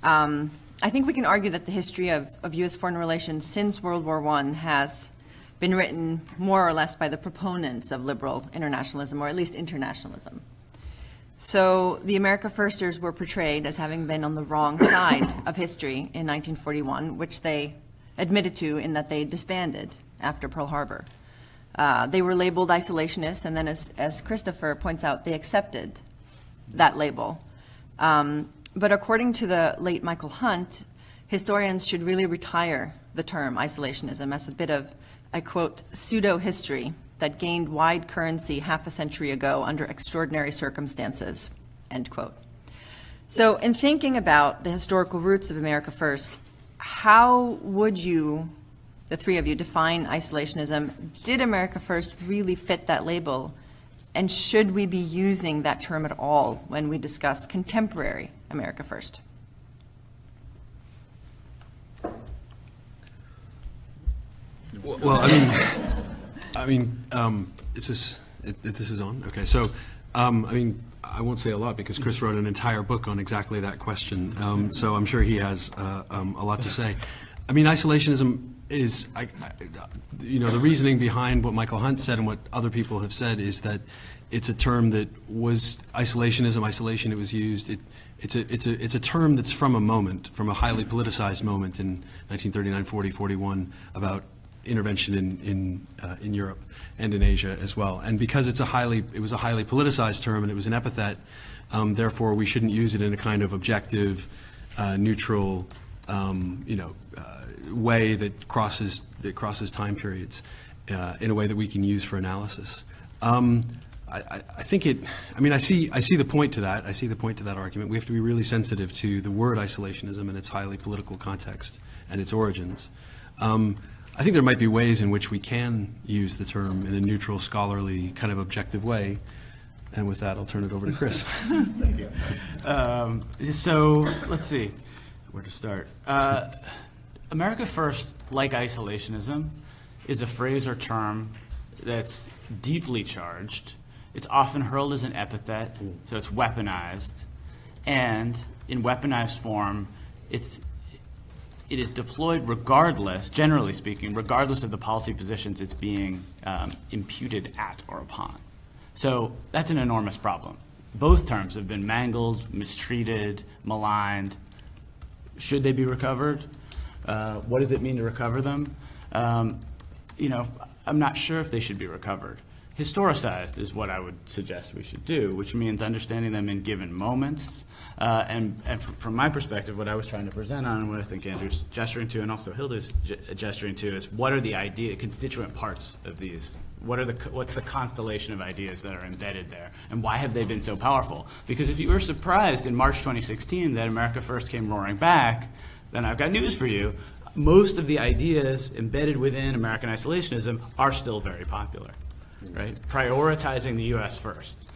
I think we can argue that the history of U.S. foreign relations since World War I has been written more or less by the proponents of liberal internationalism, or at least internationalism. So the America Firsters were portrayed as having been on the wrong side of history in 1941, which they admitted to in that they disbanded after Pearl Harbor. They were labeled isolationists, and then as Christopher points out, they accepted that label. But according to the late Michael Hunt, historians should really retire the term isolationism as a bit of, I quote, pseudo-history that gained wide currency half a century ago under extraordinary circumstances, end quote. So in thinking about the historical roots of America First, how would you, the three of you, define isolationism? Did America First really fit that label? And should we be using that term at all when we discuss contemporary America First? Well, this is on? Okay, so, I won't say a lot because Chris wrote an entire book on exactly that question, so I'm sure he has a lot to say. Isolationism is, the reasoning behind what Michael Hunt said and what other people have said is that it's a term that was isolation, it was used. It's a term that's from a moment, from a highly politicized moment in 1939, 40, 41 about intervention in Europe and in Asia as well. And because it was a highly politicized term and it was an epithet, therefore we shouldn't use it in a kind of objective, neutral, way that crosses time periods in a way that we can use for analysis. I think I see the point to that. I see the point to that argument. We have to be really sensitive to the word isolationism and its highly political context and its origins. I think there might be ways in which we can use the term in a neutral, scholarly, kind of objective way. And with that, I'll turn it over to Chris. Thank you. So let's see where to start. America First, like isolationism, is a phrase or term that's deeply charged. It's often hurled as an epithet, so it's weaponized. And in weaponized form, it is deployed regardless, generally speaking, regardless of the policy positions it's being imputed at or upon. So that's an enormous problem. Both terms have been mangled, mistreated, maligned. Should they be recovered? What does it mean to recover them? I'm not sure if they should be recovered. Historicized is what I would suggest we should do, which means understanding them in given moments. And from my perspective, what I was trying to present on, and what I think Andrew's gesturing to, and also Hilda's gesturing to, is what are the constituent parts of these? What's the constellation of ideas that are embedded there, and why have they been so powerful? Because if you were surprised in March 2016 that America First came roaring back, then I've got news for you. most of the ideas embedded within American isolationism are still very popular, right? Prioritizing the U.S. first.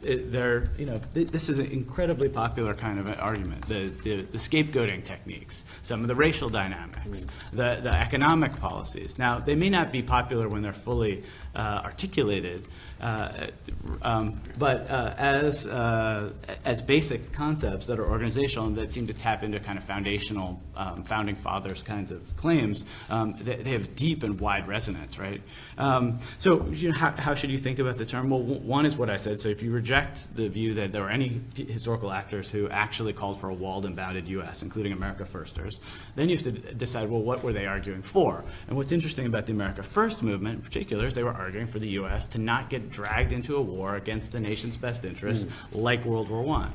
This is an incredibly popular kind of an argument. The scapegoating techniques, some of the racial dynamics, the economic policies. Now, they may not be popular when they're fully articulated, but as basic concepts that are organizational and that seem to tap into kind of foundational founding fathers kinds of claims, they have deep and wide resonance, right? So, how should you think about the term? Well, one is what I said. So if you reject the view that there were any historical actors who actually called for a walled and bounded U.S., including America Firsters, then you have to decide, well, what were they arguing for? And what's interesting about the America First movement in particular is they were arguing for the U.S. to not get dragged into a war against the nation's best interests like World War I.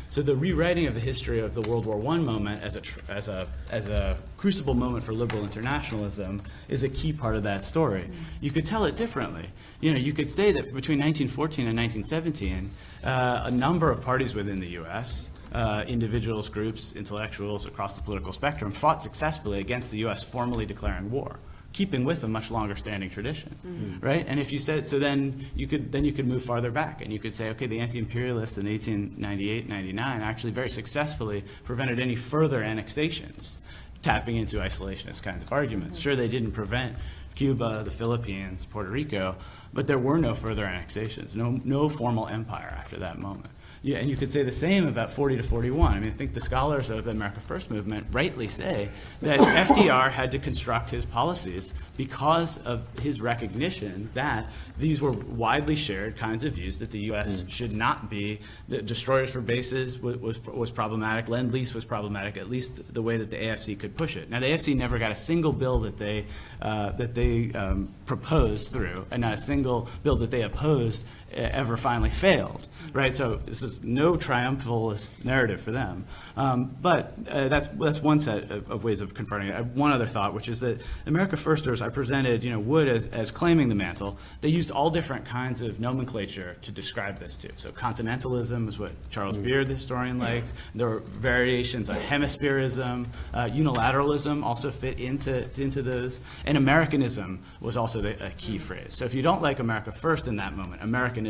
So the rewriting of the history of the World War I moment as a crucible moment for liberal internationalism is a key part of that story. You could tell it differently. You could say that between 1914 and 1917, a number of parties within the U.S., individuals, groups, intellectuals across the political spectrum, fought successfully against the U.S. formally declaring war, keeping with a much longer standing tradition, right? And if you said, so then you could move farther back and you could say, okay, the anti-imperialists in 1898, 99 actually very successfully prevented any further annexations, tapping into isolationist kinds of arguments. Sure, they didn't prevent Cuba, the Philippines, Puerto Rico, but there were no further annexations, no formal empire after that moment. Yeah, and you could say the same about 40 to 41. I mean, I think the scholars of the America First movement rightly say that FDR had to construct his policies because of his recognition that these were widely shared kinds of views that the U.S. should not be. The destroyers for bases was problematic. Lend-Lease was problematic, at least the way that the AFC could push it. Now, the AFC never got a single bill that they proposed through, and not a single bill that they opposed ever finally failed, right? So this is no triumphalist narrative for them. But that's one set of ways of confronting it. I have one other thought, which is that America Firsters, I presented, Wood as claiming the mantle. They used all different kinds of nomenclature to describe this too. So continentalism is what Charles Beard, the historian, liked. There were variations on hemispherism. Unilateralism also fit into those. And Americanism was also a key phrase. So if you don't like America First in that moment, Americanism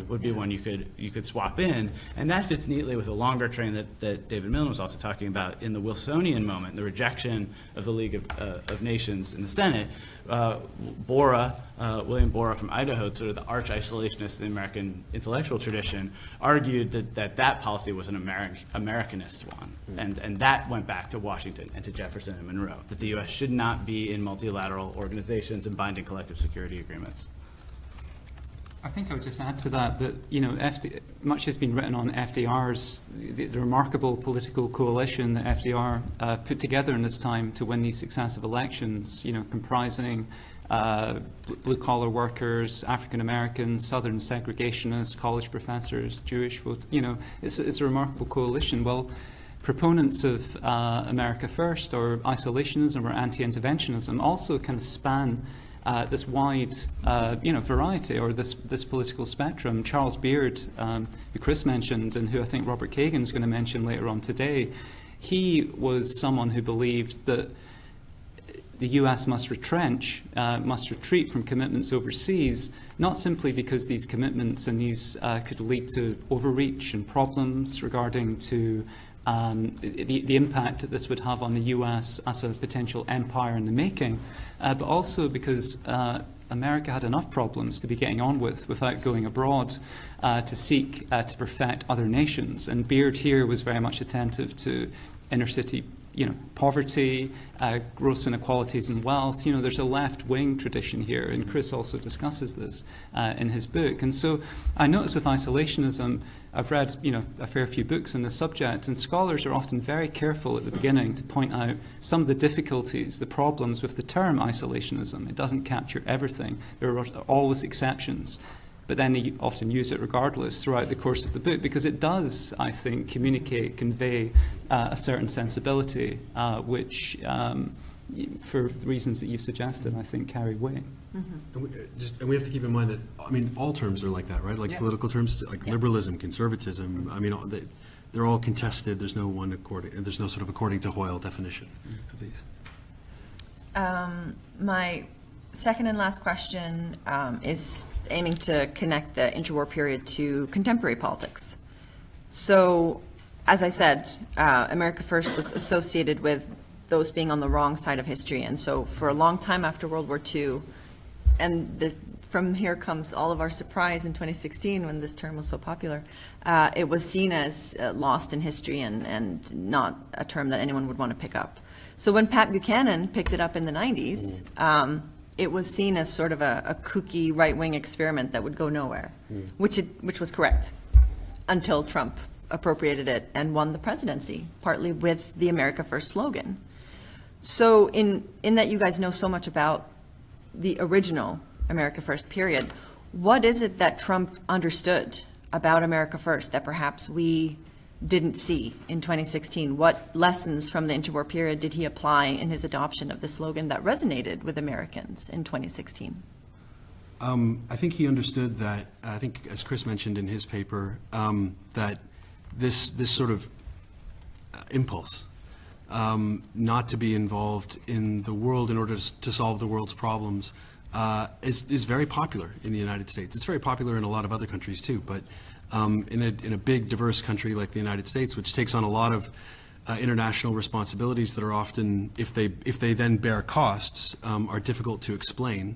would be one you could swap in. And that fits neatly with a longer train that David Milne was also talking about in the Wilsonian moment, the rejection of the League of Nations in the Senate. William Borah from Idaho, sort of the arch-isolationist in the American intellectual tradition, argued that policy was an Americanist one. And that went back to Washington and to Jefferson and Monroe, that the U.S. should not be in multilateral organizations and binding collective security agreements. I think I would just add to that much has been written on FDR's, the remarkable political coalition that FDR put together in this time to win these successive elections, comprising blue collar workers, African Americans, Southern segregationists, college professors, Jewish vote. It's a remarkable coalition. Well, proponents of America First or isolationism or anti-interventionism also kind of span this wide, variety, or this political spectrum. Charles Beard, who Chris mentioned, and who I think Robert Kagan is going to mention later on today, he was someone who believed that the U.S. must retreat from commitments overseas, not simply because these commitments and these could lead to overreach and problems regarding to the impact that this would have on the U.S. as a potential empire in the making, but also because America had enough problems to be getting on with without going abroad to seek to perfect other nations. And Beard here was very much attentive to inner city poverty, gross inequalities in wealth. There's a left-wing tradition here, and Chris also discusses this in his book. And so I notice with isolationism, I've read, a fair few books on the subject, and scholars are often very careful at the beginning to point out some of the difficulties, the problems with the term isolationism. It doesn't capture everything. There are always exceptions. But then they often use it regardless throughout the course of the book, because it does, I think, convey a certain sensibility, which, for reasons that you've suggested, I think carry weight. Mm-hmm. And we have to keep in mind that, all terms are like that, right? Like political terms, like liberalism, conservatism, they're all contested. There's no sort of according to Hoyle definition of these. My second and last question is aiming to connect the interwar period to contemporary politics. So, as I said, America First was associated with those being on the wrong side of history. And so for a long time after World War II, and from here comes all of our surprise in 2016 when this term was so popular, it was seen as lost in history and not a term that anyone would want to pick up. So when Pat Buchanan picked it up in the 90s, it was seen as sort of a kooky right-wing experiment that would go nowhere, which was correct, until Trump appropriated it and won the presidency, partly with the America First slogan. So in that you guys know so much about the original America First period, what is it that Trump understood about America First that perhaps we didn't see in 2016? What lessons from the interwar period did he apply in his adoption of the slogan that resonated with Americans in 2016? I think he understood that, I think as Chris mentioned in his paper, that this sort of impulse not to be involved in the world in order to solve the world's problems is very popular in the United States. It's very popular in a lot of other countries too, but in a big, diverse country like the United States, which takes on a lot of international responsibilities that are often, if they then bear costs, are difficult to explain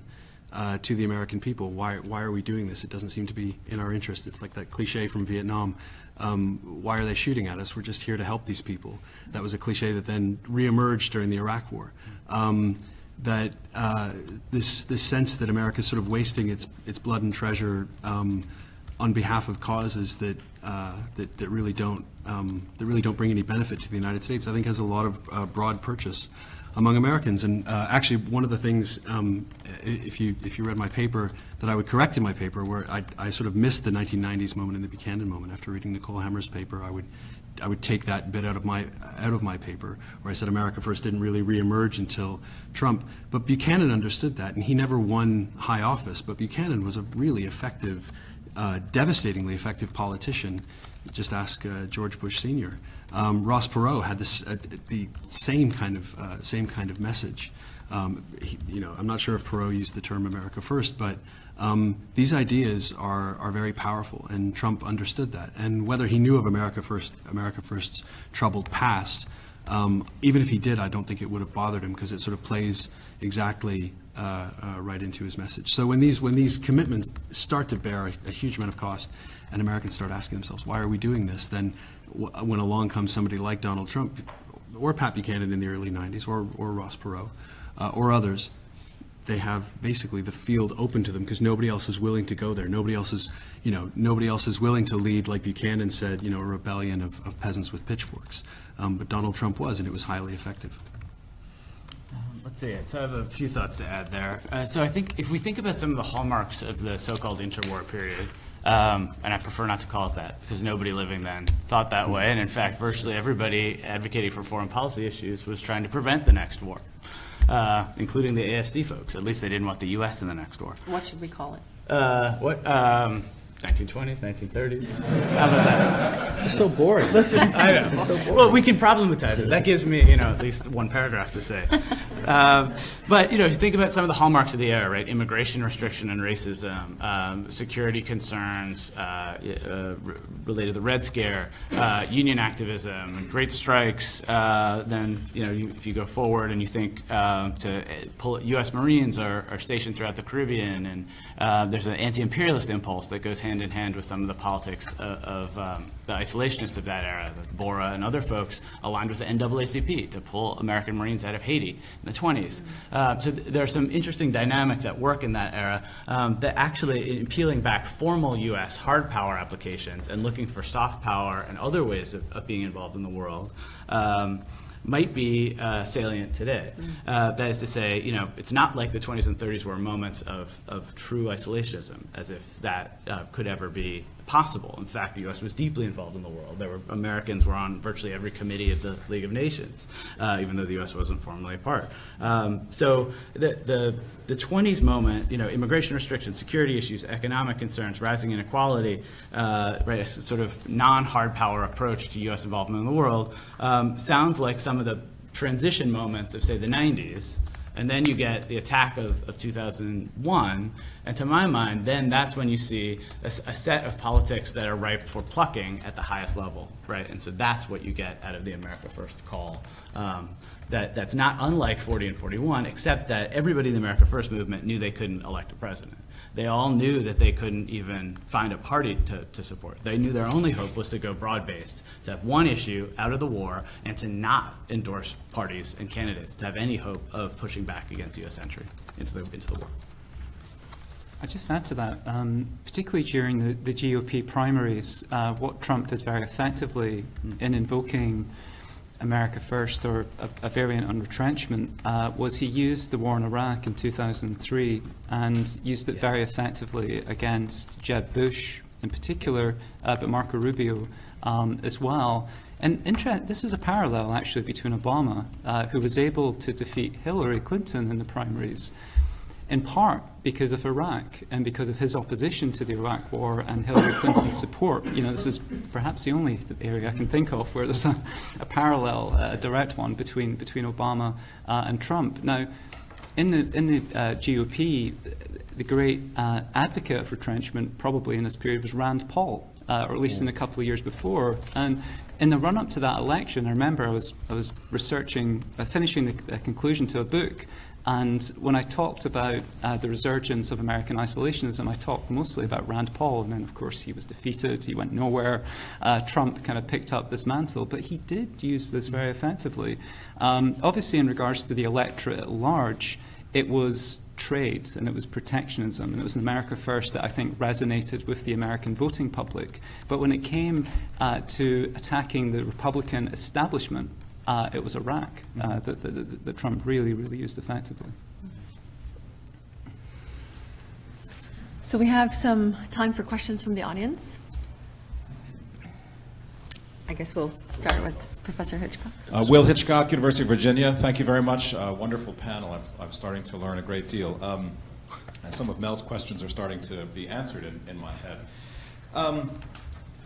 to the American people. Why are we doing this? It doesn't seem to be in our interest. It's like that cliche from Vietnam. Why are they shooting at us? We're just here to help these people. That was a cliche that then reemerged during the Iraq War. That this sense that America is sort of wasting its blood and treasure on behalf of causes that really don't bring any benefit to the United States, I think has a lot of broad purchase among Americans. And actually, one of the things, if you read my paper, that I would correct in my paper, where I sort of missed the 1990s moment and the Buchanan moment. After reading Nicole Hammer's paper, I would take that bit out of my paper, where I said America First didn't really reemerge until Trump. But Buchanan understood that, and he never won high office. But Buchanan was a really effective, devastatingly effective politician. Just ask George Bush Sr. Ross Perot had the same kind of message. I'm not sure if Perot used the term America First, but these ideas are very powerful, and Trump understood that. And whether he knew of America First's troubled past, even if he did, I don't think it would have bothered him, because it sort of plays exactly right into his message. So when these commitments start to bear a huge amount of cost, and Americans start asking themselves, why are we doing this? Then when along comes somebody like Donald Trump, or Pat Buchanan in the early 90s, or Ross Perot, or others, they have basically the field open to them, because nobody else is willing to go there. Nobody else is willing to lead, like Buchanan said, a rebellion of peasants with pitchforks. But Donald Trump was, and it was highly effective. Let's see. So I have a few thoughts to add there. So I think if we think about some of the hallmarks of the so-called interwar period, and I prefer not to call it that, because nobody living then thought that way, and in fact, virtually everybody advocating for foreign policy issues was trying to prevent the next war, including the AFC folks. At least they didn't want the U.S. in the next war. What should we call it? 1920s, 1930s. How about that? It's so boring. I know. It's so boring. Well, we can problematize it. That gives me, at least one paragraph to say. But, if you think about some of the hallmarks of the era, right? Immigration restriction and racism, security concerns related to the Red Scare, union activism, great strikes. Then, if you go forward and you think U.S. Marines are stationed throughout the Caribbean, and there's an anti-imperialist impulse that goes hand in hand with some of the politics of the isolationists of that era, Bora and other folks aligned with the NAACP to pull American Marines out of Haiti in the 20s. So there are some interesting dynamics at work in that era that actually, in peeling back formal U.S. hard power applications and looking for soft power and other ways of being involved in the world, might be salient today. That is to say, it's not like the 20s and 30s were moments of true isolationism, as if that could ever be possible. In fact, the U.S. was deeply involved in the world. Americans were on virtually every committee of the League of Nations, even though the U.S. wasn't formally a part. So the 20s moment, immigration restrictions, security issues, economic concerns, rising inequality, right, a sort of non-hard power approach to U.S. involvement in the world, sounds like some of the transition moments of, say, the 90s, And then you get the attack of 2001, and to my mind, then that's when you see a set of politics that are ripe for plucking at the highest level, right? And so that's what you get out of the America First call. That's not unlike 40 and 41, except that everybody in the America First movement knew they couldn't elect a president. They all knew that they couldn't even find a party to support. They knew their only hope was to go broad-based, to have one issue out of the war, and to not endorse parties and candidates, to have any hope of pushing back against U.S. entry into the war. I'd just add to that, particularly during the GOP primaries, what Trump did very effectively in invoking America First, or a variant on retrenchment, was he used the war in Iraq in 2003 and used it very effectively against Jeb Bush in particular, but Marco Rubio as well. And this is a parallel actually between Obama, who was able to defeat Hillary Clinton in the primaries, in part because of Iraq and because of his opposition to the Iraq War and Hillary Clinton's support. You know, this is perhaps the only area I can think of where there's a parallel, a direct one between Obama and Trump. Now, in the GOP, the great advocate of retrenchment probably in this period was Rand Paul, or at least in a couple of years before. And in the run-up to that election, I remember I was researching, finishing the conclusion to a book. And when I talked about the resurgence of American isolationism, I talked mostly about Rand Paul. And then, of course, he was defeated. He went nowhere. Trump kind of picked up this mantle. But he did use this very effectively. Obviously, in regards to the electorate at large, it was trade and it was protectionism. And it was an America First that I think resonated with the American voting public. But when it came to attacking the Republican establishment, it was Iraq that Trump really used effectively. So we have some time for questions from the audience. I guess we'll start with Professor Hitchcock. Will Hitchcock, University of Virginia. Thank you very much. Wonderful panel. I'm starting to learn a great deal. And some of Mel's questions are starting to be answered in my head.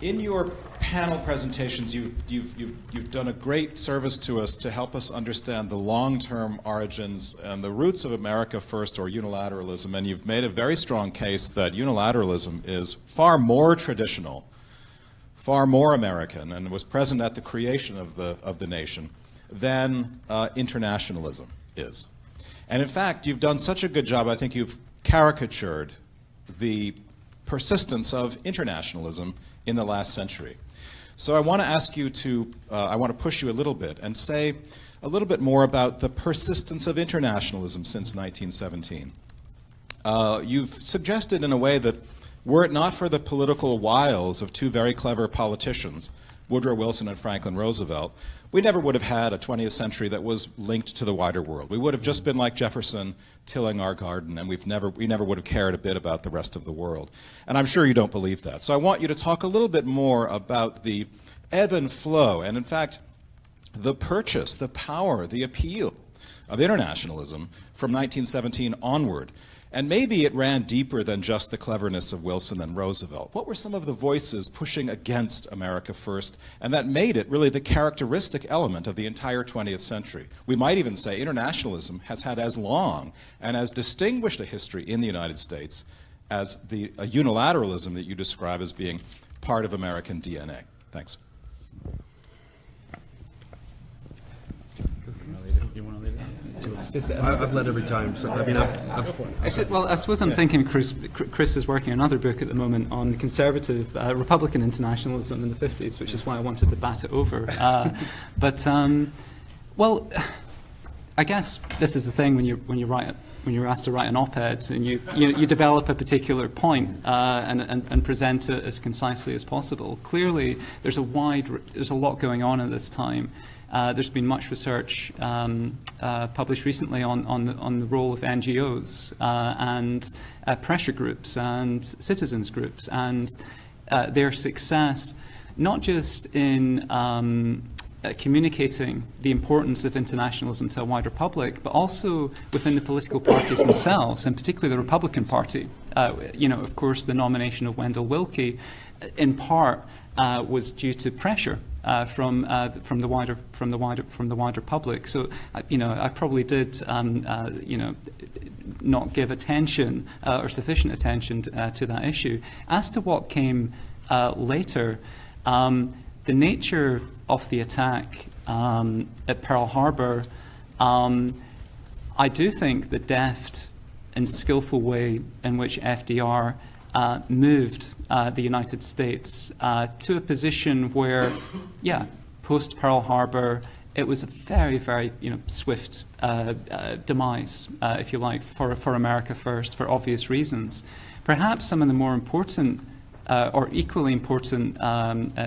In your panel presentations, you've done a great service to us to help us understand the long-term origins and the roots of America First, or unilateralism, and you've made a very strong case that unilateralism is far more traditional, far more American, and was present at the creation of the nation than internationalism is. And in fact, you've done such a good job, I think you've caricatured the persistence of internationalism in the last century. So I want to ask you to, I want to push you a little bit and say a little bit more about the persistence of internationalism since 1917. You've suggested in a way that were it not for the political wiles of two very clever politicians, Woodrow Wilson and Franklin Roosevelt, we never would have had a 20th century that was linked to the wider world. We would have just been like Jefferson tilling our garden, and we never would have cared a bit about the rest of the world. And I'm sure you don't believe that. So I want you to talk a little bit more about the ebb and flow, and in fact, the purchase, the power, the appeal of internationalism from 1917 onward. And maybe it ran deeper than just the cleverness of Wilson and Roosevelt. What were some of the voices pushing against America First, and that made it really the characteristic element of the entire 20th century? We might even say internationalism has had as long and as distinguished a history in the United States as the unilateralism that you describe as being part of American DNA. Thanks. I've led every time, so I mean, I suppose I'm thinking Chris is working on another book at the moment on conservative Republican internationalism in the 50s, which is why I wanted to bat it over. Well, I guess this is the thing when you're asked to write an op-ed and you develop a particular point and present it as concisely as possible. Clearly, there's a lot going on at this time. There's been much research published recently on the role of NGOs and pressure groups and citizens groups and their success, not just in communicating the importance of internationalism to a wider public, but also within the political parties themselves, and particularly the Republican Party. Of course, the nomination of Wendell Willkie, in part, was due to pressure from the wider public. So, I probably did, not give attention or sufficient attention to that issue. As to what came later, the nature of the attack at Pearl Harbor, I do think the deft and skillful way in which FDR moved the United States to a position where, post Pearl Harbor, it was a very, very swift demise, if you like, for America first, for obvious reasons. Perhaps some of the more important or equally important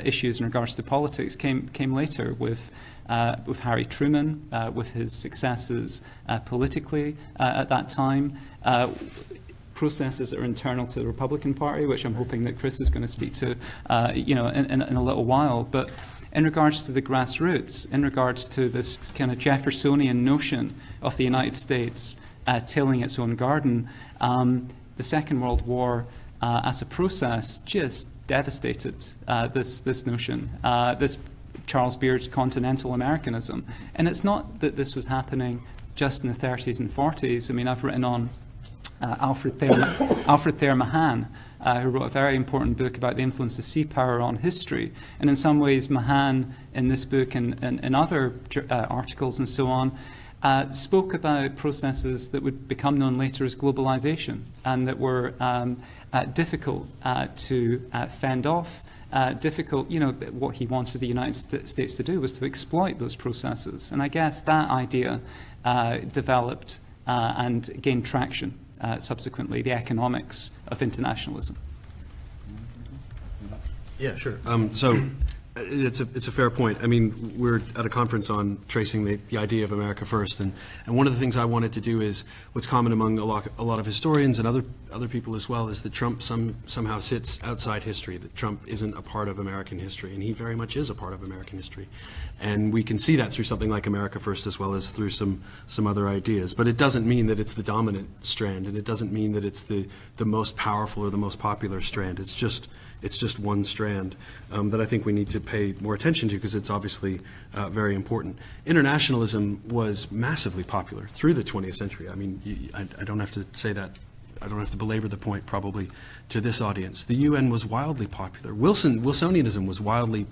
issues in regards to politics came later with Harry Truman, with his successes politically at that time. Processes that are internal to the Republican Party, which I'm hoping that Chris is going to speak to, in a little while. But in regards to the grassroots, in regards to this kind of Jeffersonian notion of the United States tilling its own garden, the Second World War, as a process, just devastated this notion, this Charles Beard's continental Americanism. And it's not that this was happening just in the 30s and 40s. I mean, I've written on Alfred Thayer Mahan, who wrote a very important book about the influence of sea power on history. And in some ways, Mahan, in this book and other articles and so on, spoke about processes that would become known later as globalization and that were difficult to fend off. Difficult, what he wanted the United States to do was to exploit those processes. And I guess that idea developed and gained traction subsequently, the economics of internationalism. Yeah, sure. So it's a fair point. I mean, we're at a conference on tracing the idea of America first, and one of the things I wanted to do is what's common among a lot of historians and other people as well is that Trump somehow sits outside history, that Trump isn't a part of American history, and he very much is a part of American history. And we can see that through something like America First as well as through some other ideas. But it doesn't mean that it's the dominant strand, and it doesn't mean that it's the most powerful or the most popular strand. It's just one strand that I think we need to pay more attention to because it's obviously very important. Internationalism was massively popular through the 20th century. I mean, I don't have to say that. I don't have to belabor the point probably to this audience. The UN was wildly popular. Wilsonianism was wildly,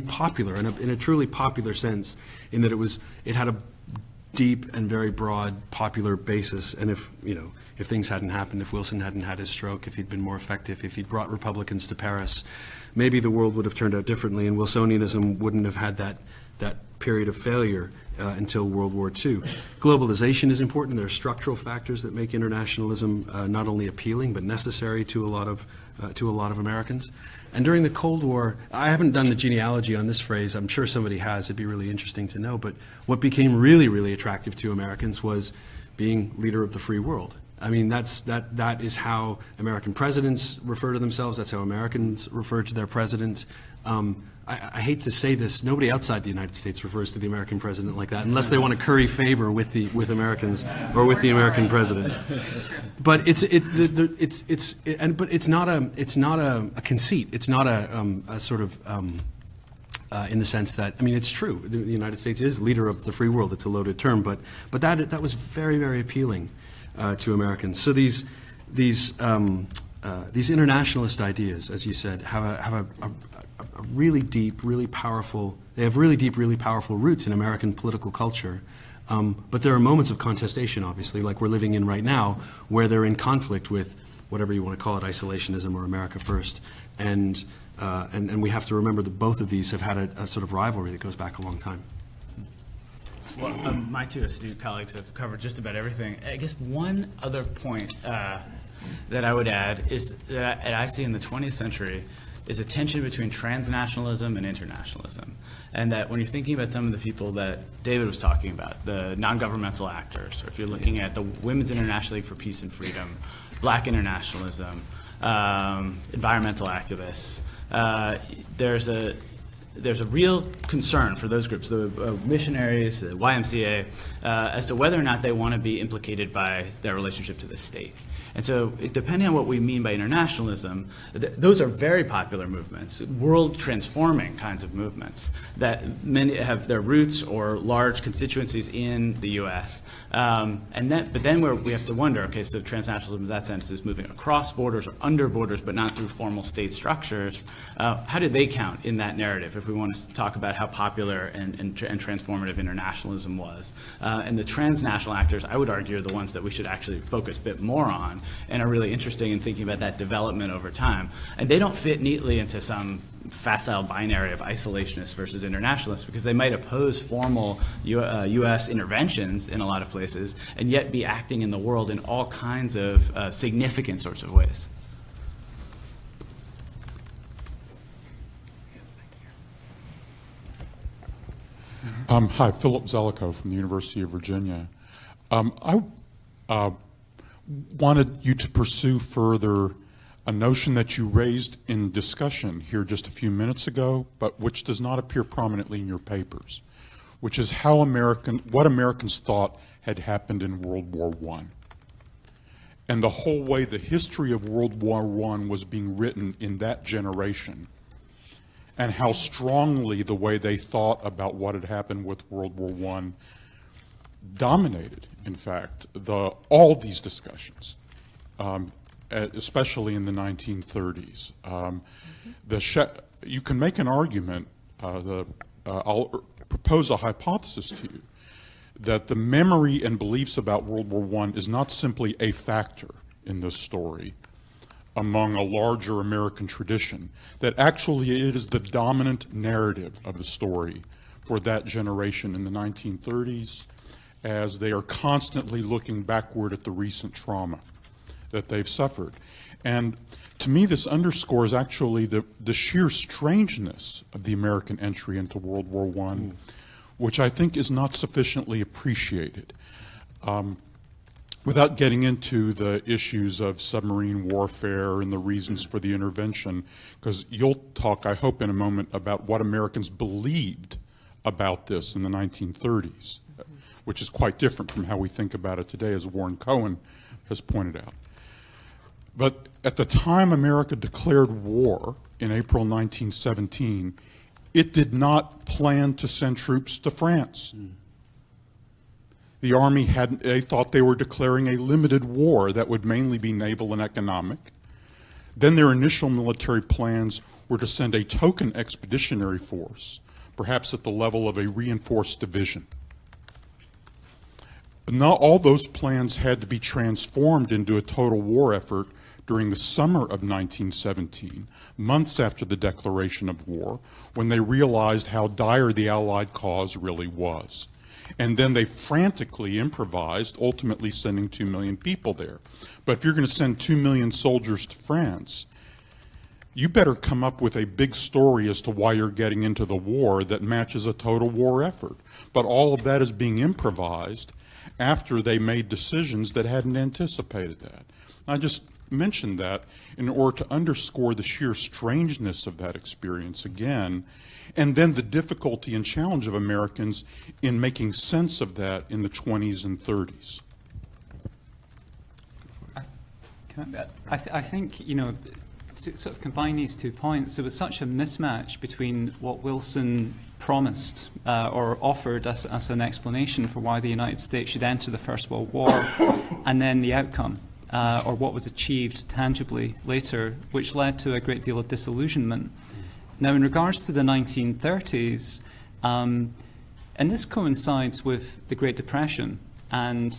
popular in a truly popular sense in that it had a deep and very broad popular basis. And if things hadn't happened, if Wilson hadn't had his stroke, if he'd been more effective, if he'd brought Republicans to Paris, maybe the world would have turned out differently and Wilsonianism wouldn't have had that period of failure until World War II. Globalization is important. There are structural factors that make internationalism not only appealing but necessary to a lot of Americans. And during the Cold War, I haven't done the genealogy on this phrase. I'm sure somebody has. It'd be really interesting to know. But what became really, really attractive to Americans was being leader of the free world. I mean, that is how American presidents refer to themselves. That's how Americans refer to their president. I hate to say this, nobody outside the United States refers to the American president like that, unless they want to curry favor with Americans or with the American president. But it's not a conceit. It's not a sort of in the sense that it's true. The United States is leader of the free world. It's a loaded term, but that was very, very appealing to Americans. So these internationalist ideas, as you said, have a really deep, really powerful. They have really deep, really powerful roots in American political culture. But there are moments of contestation, obviously, like we're living in right now, where they're in conflict with whatever you want to call it, isolationism or America First, and we have to remember that both of these have had a sort of rivalry that goes back a long time. Well, my two astute colleagues have covered just about everything. I guess one other point that I would add is that I see in the 20th century is a tension between transnationalism and internationalism. And that when you're thinking about some of the people that David was talking about, the non-governmental actors, or if you're looking at the Women's International League for Peace and Freedom, Black internationalism, environmental activists, there's a real concern for those groups, the missionaries, the YMCA, as to whether or not they want to be implicated by their relationship to the state. And so depending on what we mean by internationalism, those are very popular movements, world transforming kinds of movements that many have their roots or large constituencies in the US. But then we have to wonder, okay, so transnationalism in that sense is moving across borders or under borders, but not through formal state structures. How do they count in that narrative if we want to talk about how popular and transformative internationalism was? And the transnational actors, I would argue, are the ones that we should actually focus a bit more on and are really interesting in thinking about that development over time. And they don't fit neatly into some facile binary of isolationists versus internationalists, because they might oppose formal U.S. interventions in a lot of places and yet be acting in the world in all kinds of significant sorts of ways. Hi, Philip Zellico from the University of Virginia. I wanted you to pursue further a notion that you raised in discussion here just a few minutes ago, but which does not appear prominently in your papers, which is what Americans thought had happened in World War I. And the whole way the history of World War I was being written in that generation, and how strongly the way they thought about what had happened with World War I dominated, in fact, all these discussions, especially in the 1930s. You can make an argument, I'll propose a hypothesis to you, that the memory and beliefs about World War I is not simply a factor in this story among a larger American tradition, that actually it is the dominant narrative of the story for that generation in the 1930s, as they are constantly looking backward at the recent trauma that they've suffered. And to me, this underscores actually the sheer strangeness of the American entry into World War I, which I think is not sufficiently appreciated. Without getting into the issues of submarine warfare and the reasons for the intervention, because you'll talk, I hope, in a moment about what Americans believed about this in the 1930s, which is quite different from how we think about it today, as Warren Cohen has pointed out. But at the time America declared war in April 1917, it did not plan to send troops to France. The Army they thought they were declaring a limited war that would mainly be naval and economic. Then their initial military plans were to send a token expeditionary force, perhaps at the level of a reinforced division. But not all those plans had to be transformed into a total war effort during the summer of 1917, months after the declaration of war, when they realized how dire the Allied cause really was. And then they frantically improvised, ultimately sending 2 million people there. But if you're going to send 2 million soldiers to France, you better come up with a big story as to why you're getting into the war that matches a total war effort. But all of that is being improvised after they made decisions that hadn't anticipated that. I just mentioned that in order to underscore the sheer strangeness of that experience again, and then the difficulty and challenge of Americans in making sense of that in the 20s and 30s. I think, you know, to sort of combine these 2 points, there was such a mismatch between what Wilson promised or offered as an explanation for why the United States should enter the First World War and then the outcome, or what was achieved tangibly later, which led to a great deal of disillusionment. Now, in regards to the 1930s, and this coincides with the Great Depression and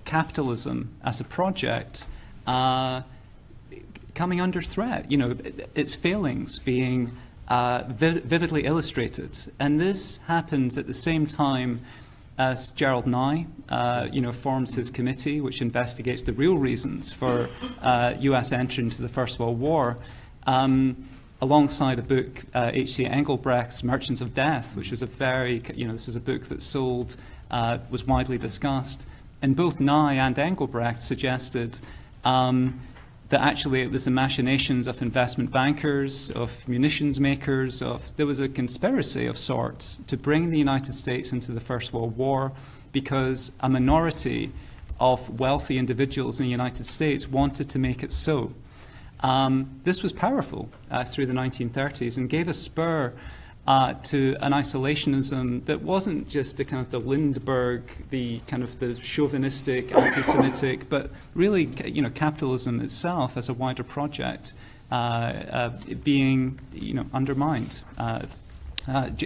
capitalism as a project coming under threat, you know, its failings being vividly illustrated. And this happens at the same time as Gerald Nye, forms his committee, which investigates the real reasons for U.S. entry into the First World War, alongside a book, H.C. Engelbrecht's Merchants of Death, which was a very, this is a book that sold, was widely discussed. And both Nye and Engelbrecht suggested that actually it was the machinations of investment bankers, of munitions makers, there was a conspiracy of sorts to bring the United States into the First World War because a minority of wealthy individuals in the United States wanted to make it so. This was powerful through the 1930s and gave a spur to an isolationism that wasn't just the kind of the Lindbergh, the kind of the chauvinistic, anti-Semitic, but really, capitalism itself as a wider project being, undermined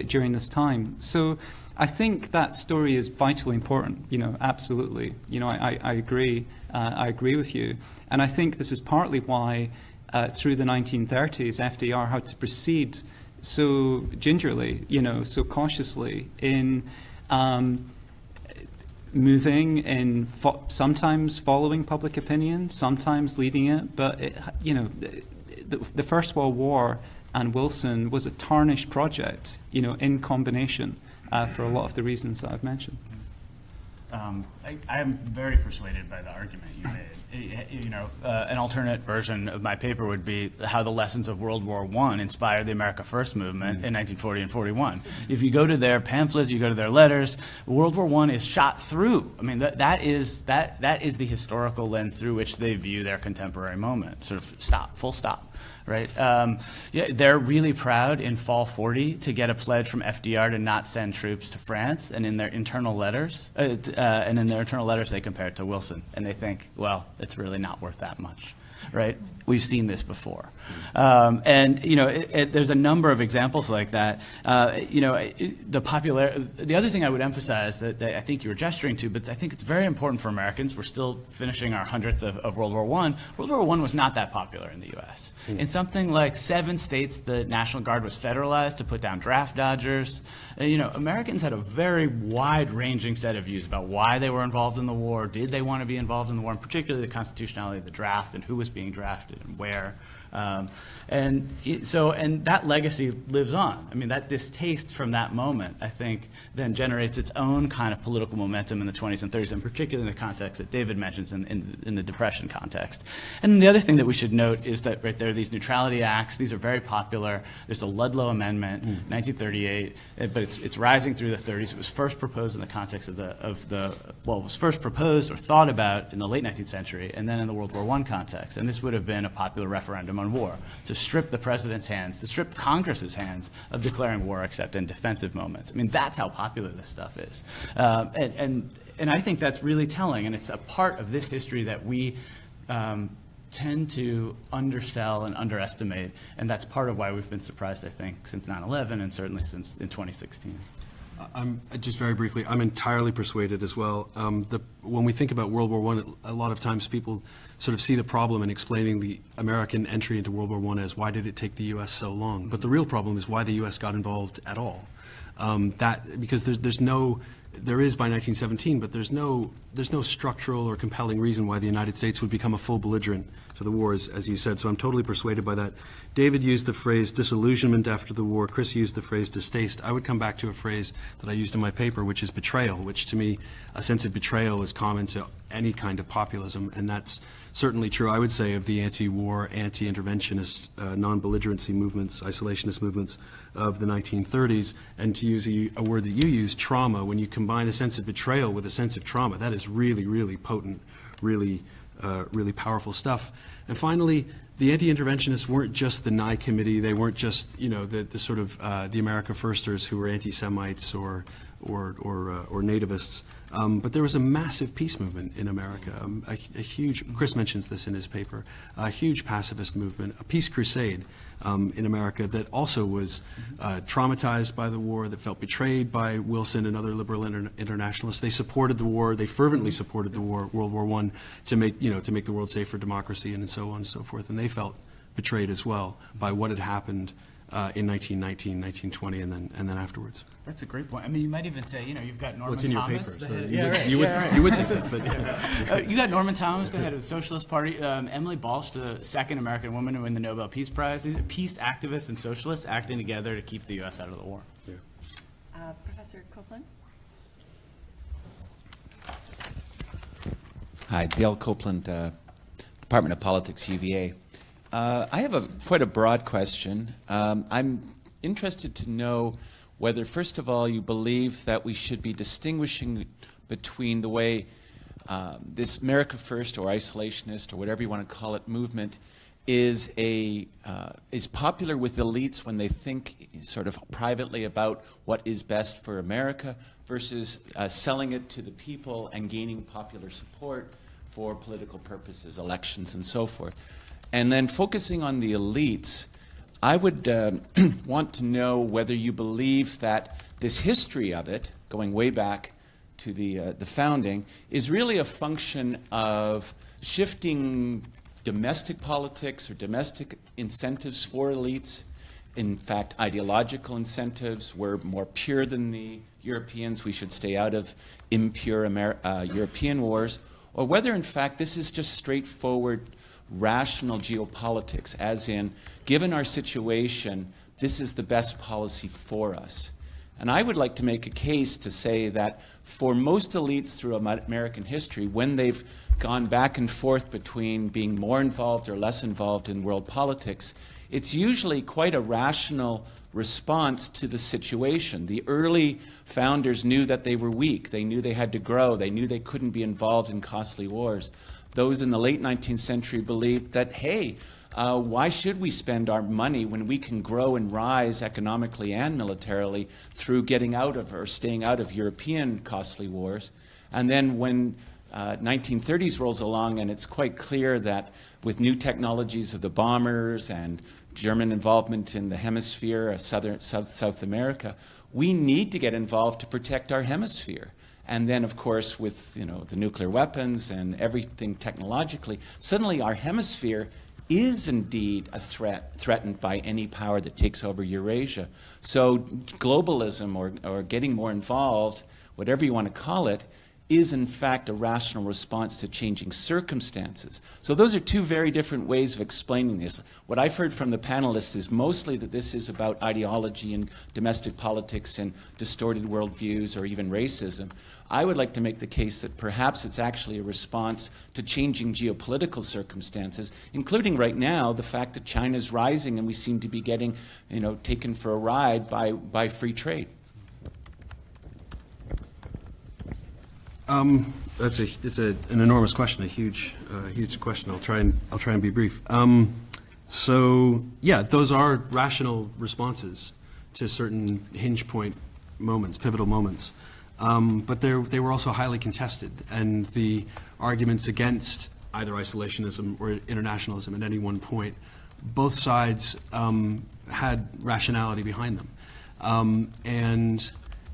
during this time. So I think that story is vitally important. Absolutely. I agree. I agree with you, and I think this is partly why through the 1930s, FDR had to proceed so gingerly, so cautiously in moving in, sometimes following public opinion, sometimes leading it. But the First World War and Wilson was a tarnished project, in combination for a lot of the reasons that I've mentioned. I am very persuaded by the argument you made. An alternate version of my paper would be how the lessons of World War I inspired the America First movement in 1940 and 41. If you go to their pamphlets, you go to their letters, World War I is shot through. I mean, that is the historical lens through which they view their contemporary moment. Sort of full stop. Right? They're really proud in fall 40 to get a pledge from FDR to not send troops to France, and in their internal letters, they compare it to Wilson, and they think, well, it's really not worth that much. Right? We've seen this before. There's a number of examples like that. The other thing I would emphasize that I think you were gesturing to, but I think it's very important for Americans. We're still finishing our 100th of World War I. World War I was not that popular in the U.S. In something like 7 states, the National Guard was federalized to put down draft dodgers. Americans had a very wide-ranging set of views about why they were involved in the war, did they want to be involved in the war, and particularly the constitutionality of the draft and who was being drafted and where. And that legacy lives on. I mean, that distaste from that moment, I think, then generates its own kind of political momentum in the 20s and 30s, and particularly in the context that David mentions in the Depression context. And the other thing that we should note is that right there, these neutrality acts, these are very popular. There's a Ludlow Amendment, 1938, but it's rising through the 30s. It was first proposed in the context it was first proposed or thought about in the late 19th century, and then in the World War I context. And this would have been a popular referendum on war, to strip the president's hands, to strip Congress's hands of declaring war except in defensive moments. I mean, that's how popular this stuff is. And I think that's really telling, and it's a part of this history that we tend to undersell and underestimate, and that's part of why we've been surprised, I think, since 9/11 and certainly since in 2016. Just very briefly, I'm entirely persuaded as well. When we think about World War I, a lot of times people sort of see the problem in explaining the American entry into World War I as why did it take the U.S. so long? But the real problem is why the U.S. got involved at all. Because there is by 1917, but there's no structural or compelling reason why the United States would become a full belligerent to the war, as you said. So I'm totally persuaded by that. David used the phrase disillusionment after the war. Chris used the phrase distaste. I would come back to a phrase that I used in my paper, which is betrayal, which to me, a sense of betrayal is common to any kind of populism, and that's certainly true, I would say, of the anti-war, anti-interventionist, non-belligerency movements, isolationist movements of the 1930s. And to use a word that you use, trauma, when you combine a sense of betrayal with a sense of trauma, that is really, really potent, really powerful stuff. And finally, the anti-interventionists weren't just the Nye Committee. They weren't just, the sort of the America Firsters who were anti-Semites or nativists. But there was a massive peace movement in America, a huge, Chris mentions this in his paper, a huge pacifist movement, a peace crusade in America that also was traumatized by the war, that felt betrayed by Wilson and other liberal internationalists. They supported the war, they fervently supported the war, World War I, to make the world safe for democracy and so on and so forth. And they felt betrayed as well by what had happened in 1919, 1920, and then afterwards. That's a great point. I mean, you might even say, you've got Norman Thomas. It's in your Thomas, paper, so you would think that. But you got Norman Thomas, the head of the Socialist Party, Emily Balch, the second American woman to win the Nobel Peace Prize. These are peace activists and socialists acting together to keep the U.S. out of the war. Yeah. Professor Copeland? Hi, Dale Copeland, Department of Politics, UVA. I have quite a broad question. I'm interested to know whether, first of all, you believe that we should be distinguishing between the way this America First or isolationist or whatever you want to call it movement is popular with elites when they think sort of privately about what is best for America versus selling it to the people and gaining popular support for political purposes, elections and so forth. And then focusing on the elites, I would want to know whether you believe that this history of it, going way back to the founding, is really a function of shifting domestic politics or domestic incentives for elites. In fact, ideological incentives. We're more pure than the Europeans. We should stay out of impure European wars. Or whether, in fact, this is just straightforward rational geopolitics, as in, given our situation, this is the best policy for us. And I would like to make a case to say that for most elites through American history, when they've gone back and forth between being more involved or less involved in world politics, it's usually quite a rational response to the situation. The early founders knew that they were weak. They knew they had to grow. They knew they couldn't be involved in costly wars. Those in the late 19th century believed that, hey, why should we spend our money when we can grow and rise economically and militarily through getting out of or staying out of European costly wars? And then when 1930s rolls along, and it's quite clear that with new technologies of the bombers and German involvement in the hemisphere, South America, we need to get involved to protect our hemisphere. And then, of course, with the nuclear weapons and everything technologically, suddenly our hemisphere is indeed a threatened by any power that takes over Eurasia. So globalism or getting more involved, whatever you want to call it, is in fact a rational response to changing circumstances. So those are two very different ways of explaining this. What I've heard from the panelists is mostly that this is about ideology and domestic politics and distorted worldviews or even racism. I would like to make the case that perhaps it's actually a response to changing geopolitical circumstances, including right now the fact that China's rising and we seem to be getting, taken for a ride by free trade. It's an enormous question, a huge question. I'll try and be brief. So yeah, those are rational responses to certain hinge point moments, pivotal moments. But they were also highly contested, and the arguments against either isolationism or internationalism at any one point, both sides had rationality behind them, and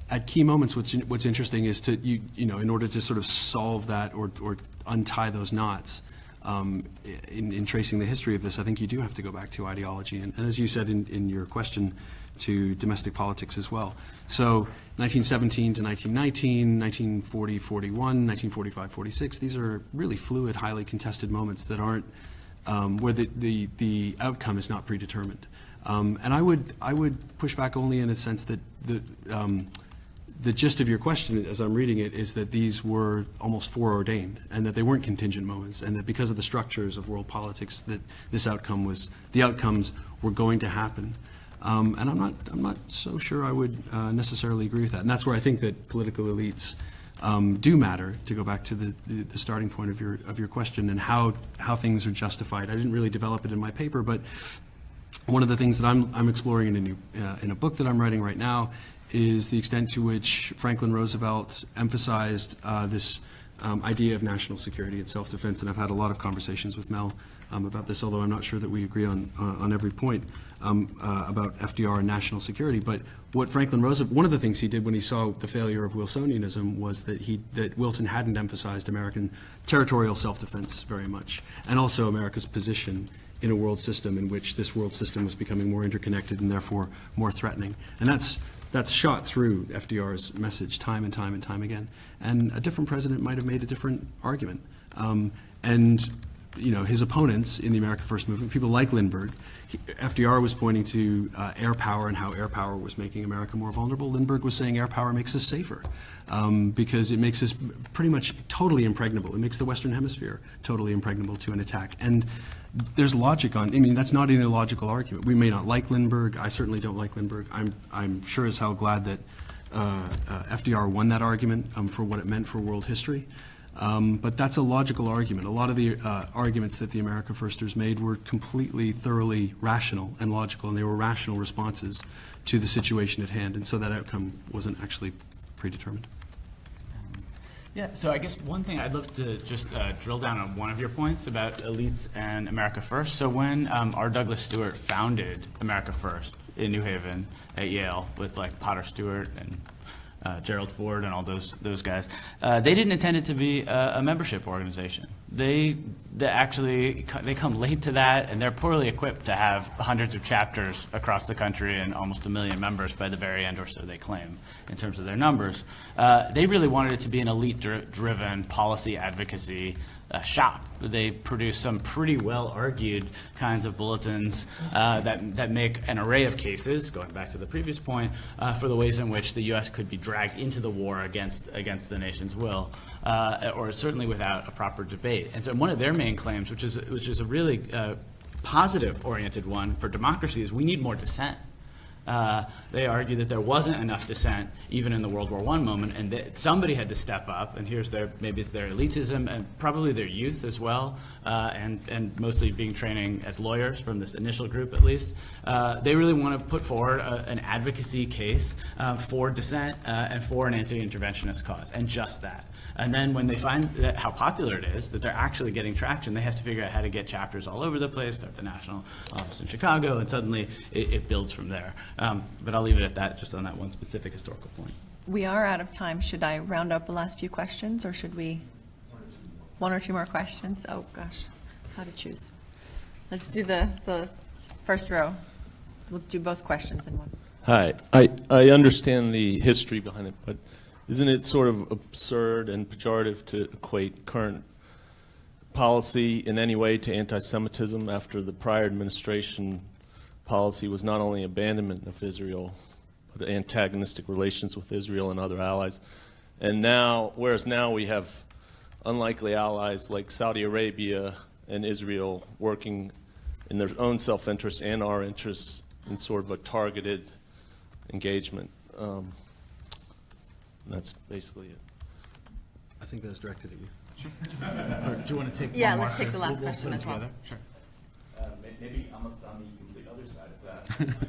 at key moments, what's interesting is to in order to sort of solve that or untie those knots, in tracing the history of this, I think you do have to go back to ideology, and as you said in your question, to domestic politics as well. So 1917 to 1919, 1940-41, 1945-46, these are really fluid, highly contested moments that aren't where the outcome is not predetermined. And I would push back only in a sense that the gist of your question, as I'm reading it, is that these were almost foreordained, and that they weren't contingent moments, and that because of the structures of world politics, that the outcomes were going to happen. And I'm not so sure I would necessarily agree with that. And that's where I think that political elites do matter. To go back to the starting point of your question and how things are justified. I didn't really develop it in my paper, but one of the things that I'm exploring in a book that I'm writing right now is the extent to which Franklin Roosevelt emphasized this idea of national security and self-defense. And I've had a lot of conversations with Mel about this, although I'm not sure that we agree on every point about FDR and national security. But what Franklin Roosevelt, one of the things he did when he saw the failure of Wilsonianism was that Wilson hadn't emphasized American territorial self-defense very much, and also America's position in a world system in which this world system was becoming more interconnected and therefore more threatening. And that's shot through FDR's message time and time and time again. And a different president might have made a different argument. And his opponents in the America First movement, people like Lindbergh, FDR was pointing to air power and how air power was making America more vulnerable. Lindbergh was saying air power makes us safer because it makes us pretty much totally impregnable. It makes the Western Hemisphere totally impregnable to an attack. And there's logic that's not an illogical argument. We may not like Lindbergh. I certainly don't like Lindbergh. I'm sure as hell glad that FDR won that argument for what it meant for world history. But that's a logical argument. A lot of the arguments that the America Firsters made were completely, thoroughly rational and logical, and they were rational responses to the situation at hand, and so that outcome wasn't actually predetermined. Yeah, so I guess one thing I'd love to just drill down on one of your points about elites and America First. So when R. Douglas Stewart founded America First in New Haven at Yale with like Potter Stewart and Gerald Ford and all those guys, they didn't intend it to be a membership organization. They come late to that, and they're poorly equipped to have hundreds of chapters across the country and almost 1 million members by the very end, or so they claim in terms of their numbers. They really wanted it to be an elite-driven policy advocacy shop. They produce some pretty well-argued kinds of bulletins that make an array of cases, going back to the previous point, for the ways in which the U.S. could be dragged into the war against the nation's will, or certainly without a proper debate. And so one of their main claims, which is a really positive-oriented one for democracy, is we need more dissent. They argue that there wasn't enough dissent even in the World War I moment, and that somebody had to step up, and maybe it's their elitism and probably their youth as well, and mostly being training as lawyers from this initial group at least. They really want to put forward an advocacy case for dissent and for an anti-interventionist cause, and just that. And then when they find that how popular it is, that they're actually getting traction, they have to figure out how to get chapters all over the place, start the national office in Chicago, and suddenly it builds from there. But I'll leave it at that, just on that one specific historical point. We are out of time. Should I round up the last few questions, or should we? One or two more questions? Oh, gosh, how to choose. Let's do the first row. We'll do both questions in one. Hi. I understand the history behind it, but isn't it sort of absurd and pejorative to equate current policy in any way to anti-Semitism after the prior administration policy was not only abandonment of Israel, but antagonistic relations with Israel and other allies? And now, whereas now we have unlikely allies like Saudi Arabia and Israel working in their own self-interest and our interests in sort of a targeted engagement. That's basically it. I think that's directed at you. Sure. Or do you want to take Yeah, one more? let's take the last We'll question put as them well. together. Sure. Maybe almost on the complete other side of that.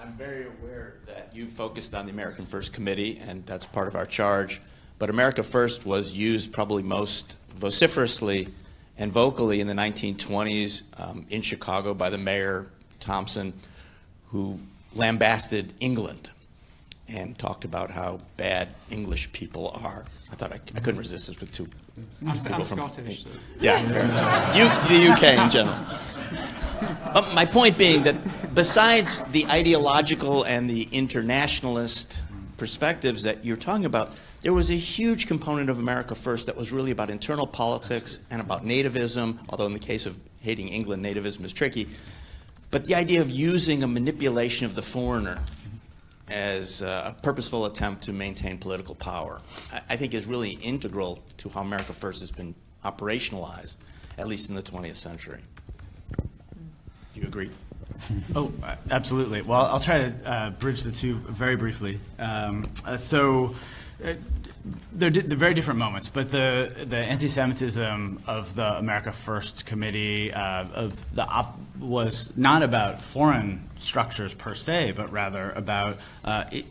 I'm very aware that you focused on the American First Committee, and that's part of our charge. But America First was used probably most vociferously and vocally in the 1920s in Chicago by the mayor, Thompson, who lambasted England and talked about how bad English people are. I thought I couldn't resist this with two people I'm from Scottish. So. Yeah, the UK in general. My point being that besides the ideological and the internationalist perspectives that you're talking about, there was a huge component of America First that was really about internal politics and about nativism, although in the case of hating England, nativism is tricky. But the idea of using a manipulation of the foreigner as a purposeful attempt to maintain political power, I think is really integral to how America First has been operationalized, at least in the 20th century. Do you agree? Oh, absolutely. Well, I'll try to bridge the two very briefly. They're very different moments, but the anti-Semitism of the America First Committee was not about foreign structures per se, but rather about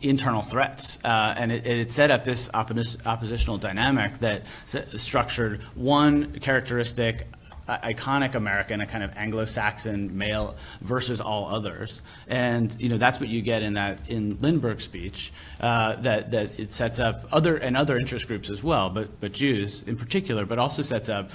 internal threats, and it set up this oppositional dynamic that structured one characteristic, iconic American, a kind of Anglo-Saxon male versus all others, and that's what you get in Lindbergh's speech. That it sets up other interest groups as well, but Jews in particular, but also sets up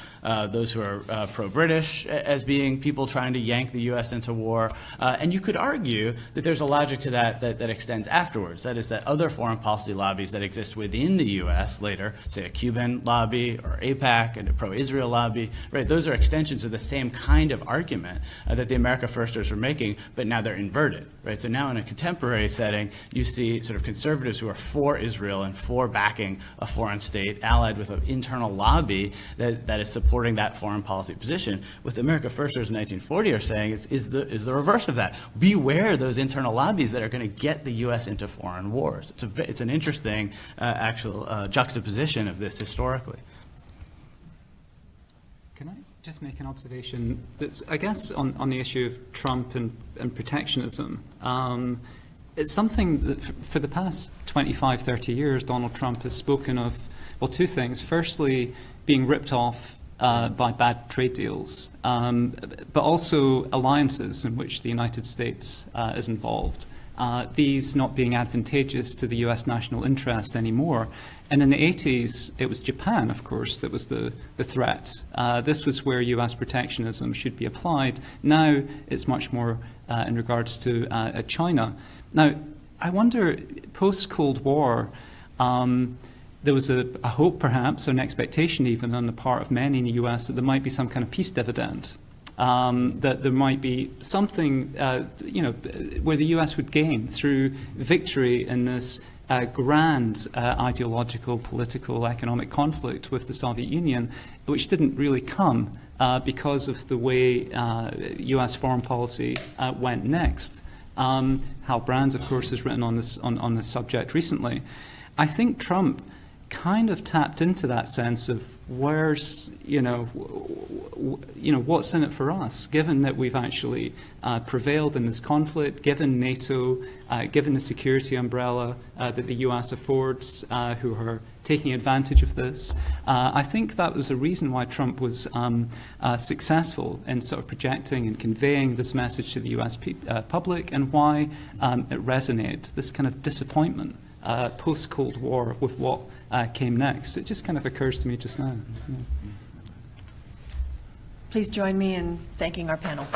those who are pro-British as being people trying to yank the U.S. into war, and you could argue that there's a logic to that extends afterwards. That is that other foreign policy lobbies that exist within the U.S. later, say a Cuban lobby or AIPAC and a pro-Israel lobby, right? Those are extensions of the same kind of argument that the America Firsters were making, but now they're inverted, right? So now in a contemporary setting, you see sort of conservatives who are for Israel and for backing a foreign state allied with an internal lobby that is supporting that foreign policy position. What the America Firsters in 1940 are saying is the reverse of that. Beware those internal lobbies that are going to get the U.S. into foreign wars. It's an interesting actual juxtaposition of this historically. Can I just make an observation? That's, I guess, on the issue of Trump and protectionism. It's something that for the past 25, 30 years, Donald Trump has spoken of, well, two things. Firstly, being ripped off by bad trade deals, but also alliances in which the United States is involved. These not being advantageous to the US national interest anymore. And in the 80s, it was Japan, of course, that was the threat. This was where US protectionism should be applied. Now it's much more in regards to China. Now, I wonder, post-Cold War, there was a hope, perhaps, or an expectation even on the part of many in the US that there might be some kind of peace dividend. That there might be something, where the US would gain through victory in this grand ideological, political, economic conflict with the Soviet Union, which didn't really come because of the way US foreign policy went next. Hal Brands, of course, has written on this subject recently. I think Trump kind of tapped into that sense of where's, what's in it for us, given that we've actually prevailed in this conflict, given NATO, given the security umbrella that the US affords, who are taking advantage of this. I think that was a reason why Trump was successful in sort of projecting and conveying this message to the US public, and why it resonated, this kind of disappointment post-Cold War with what came next. It just kind of occurs to me just now. Please join me in thanking our panel.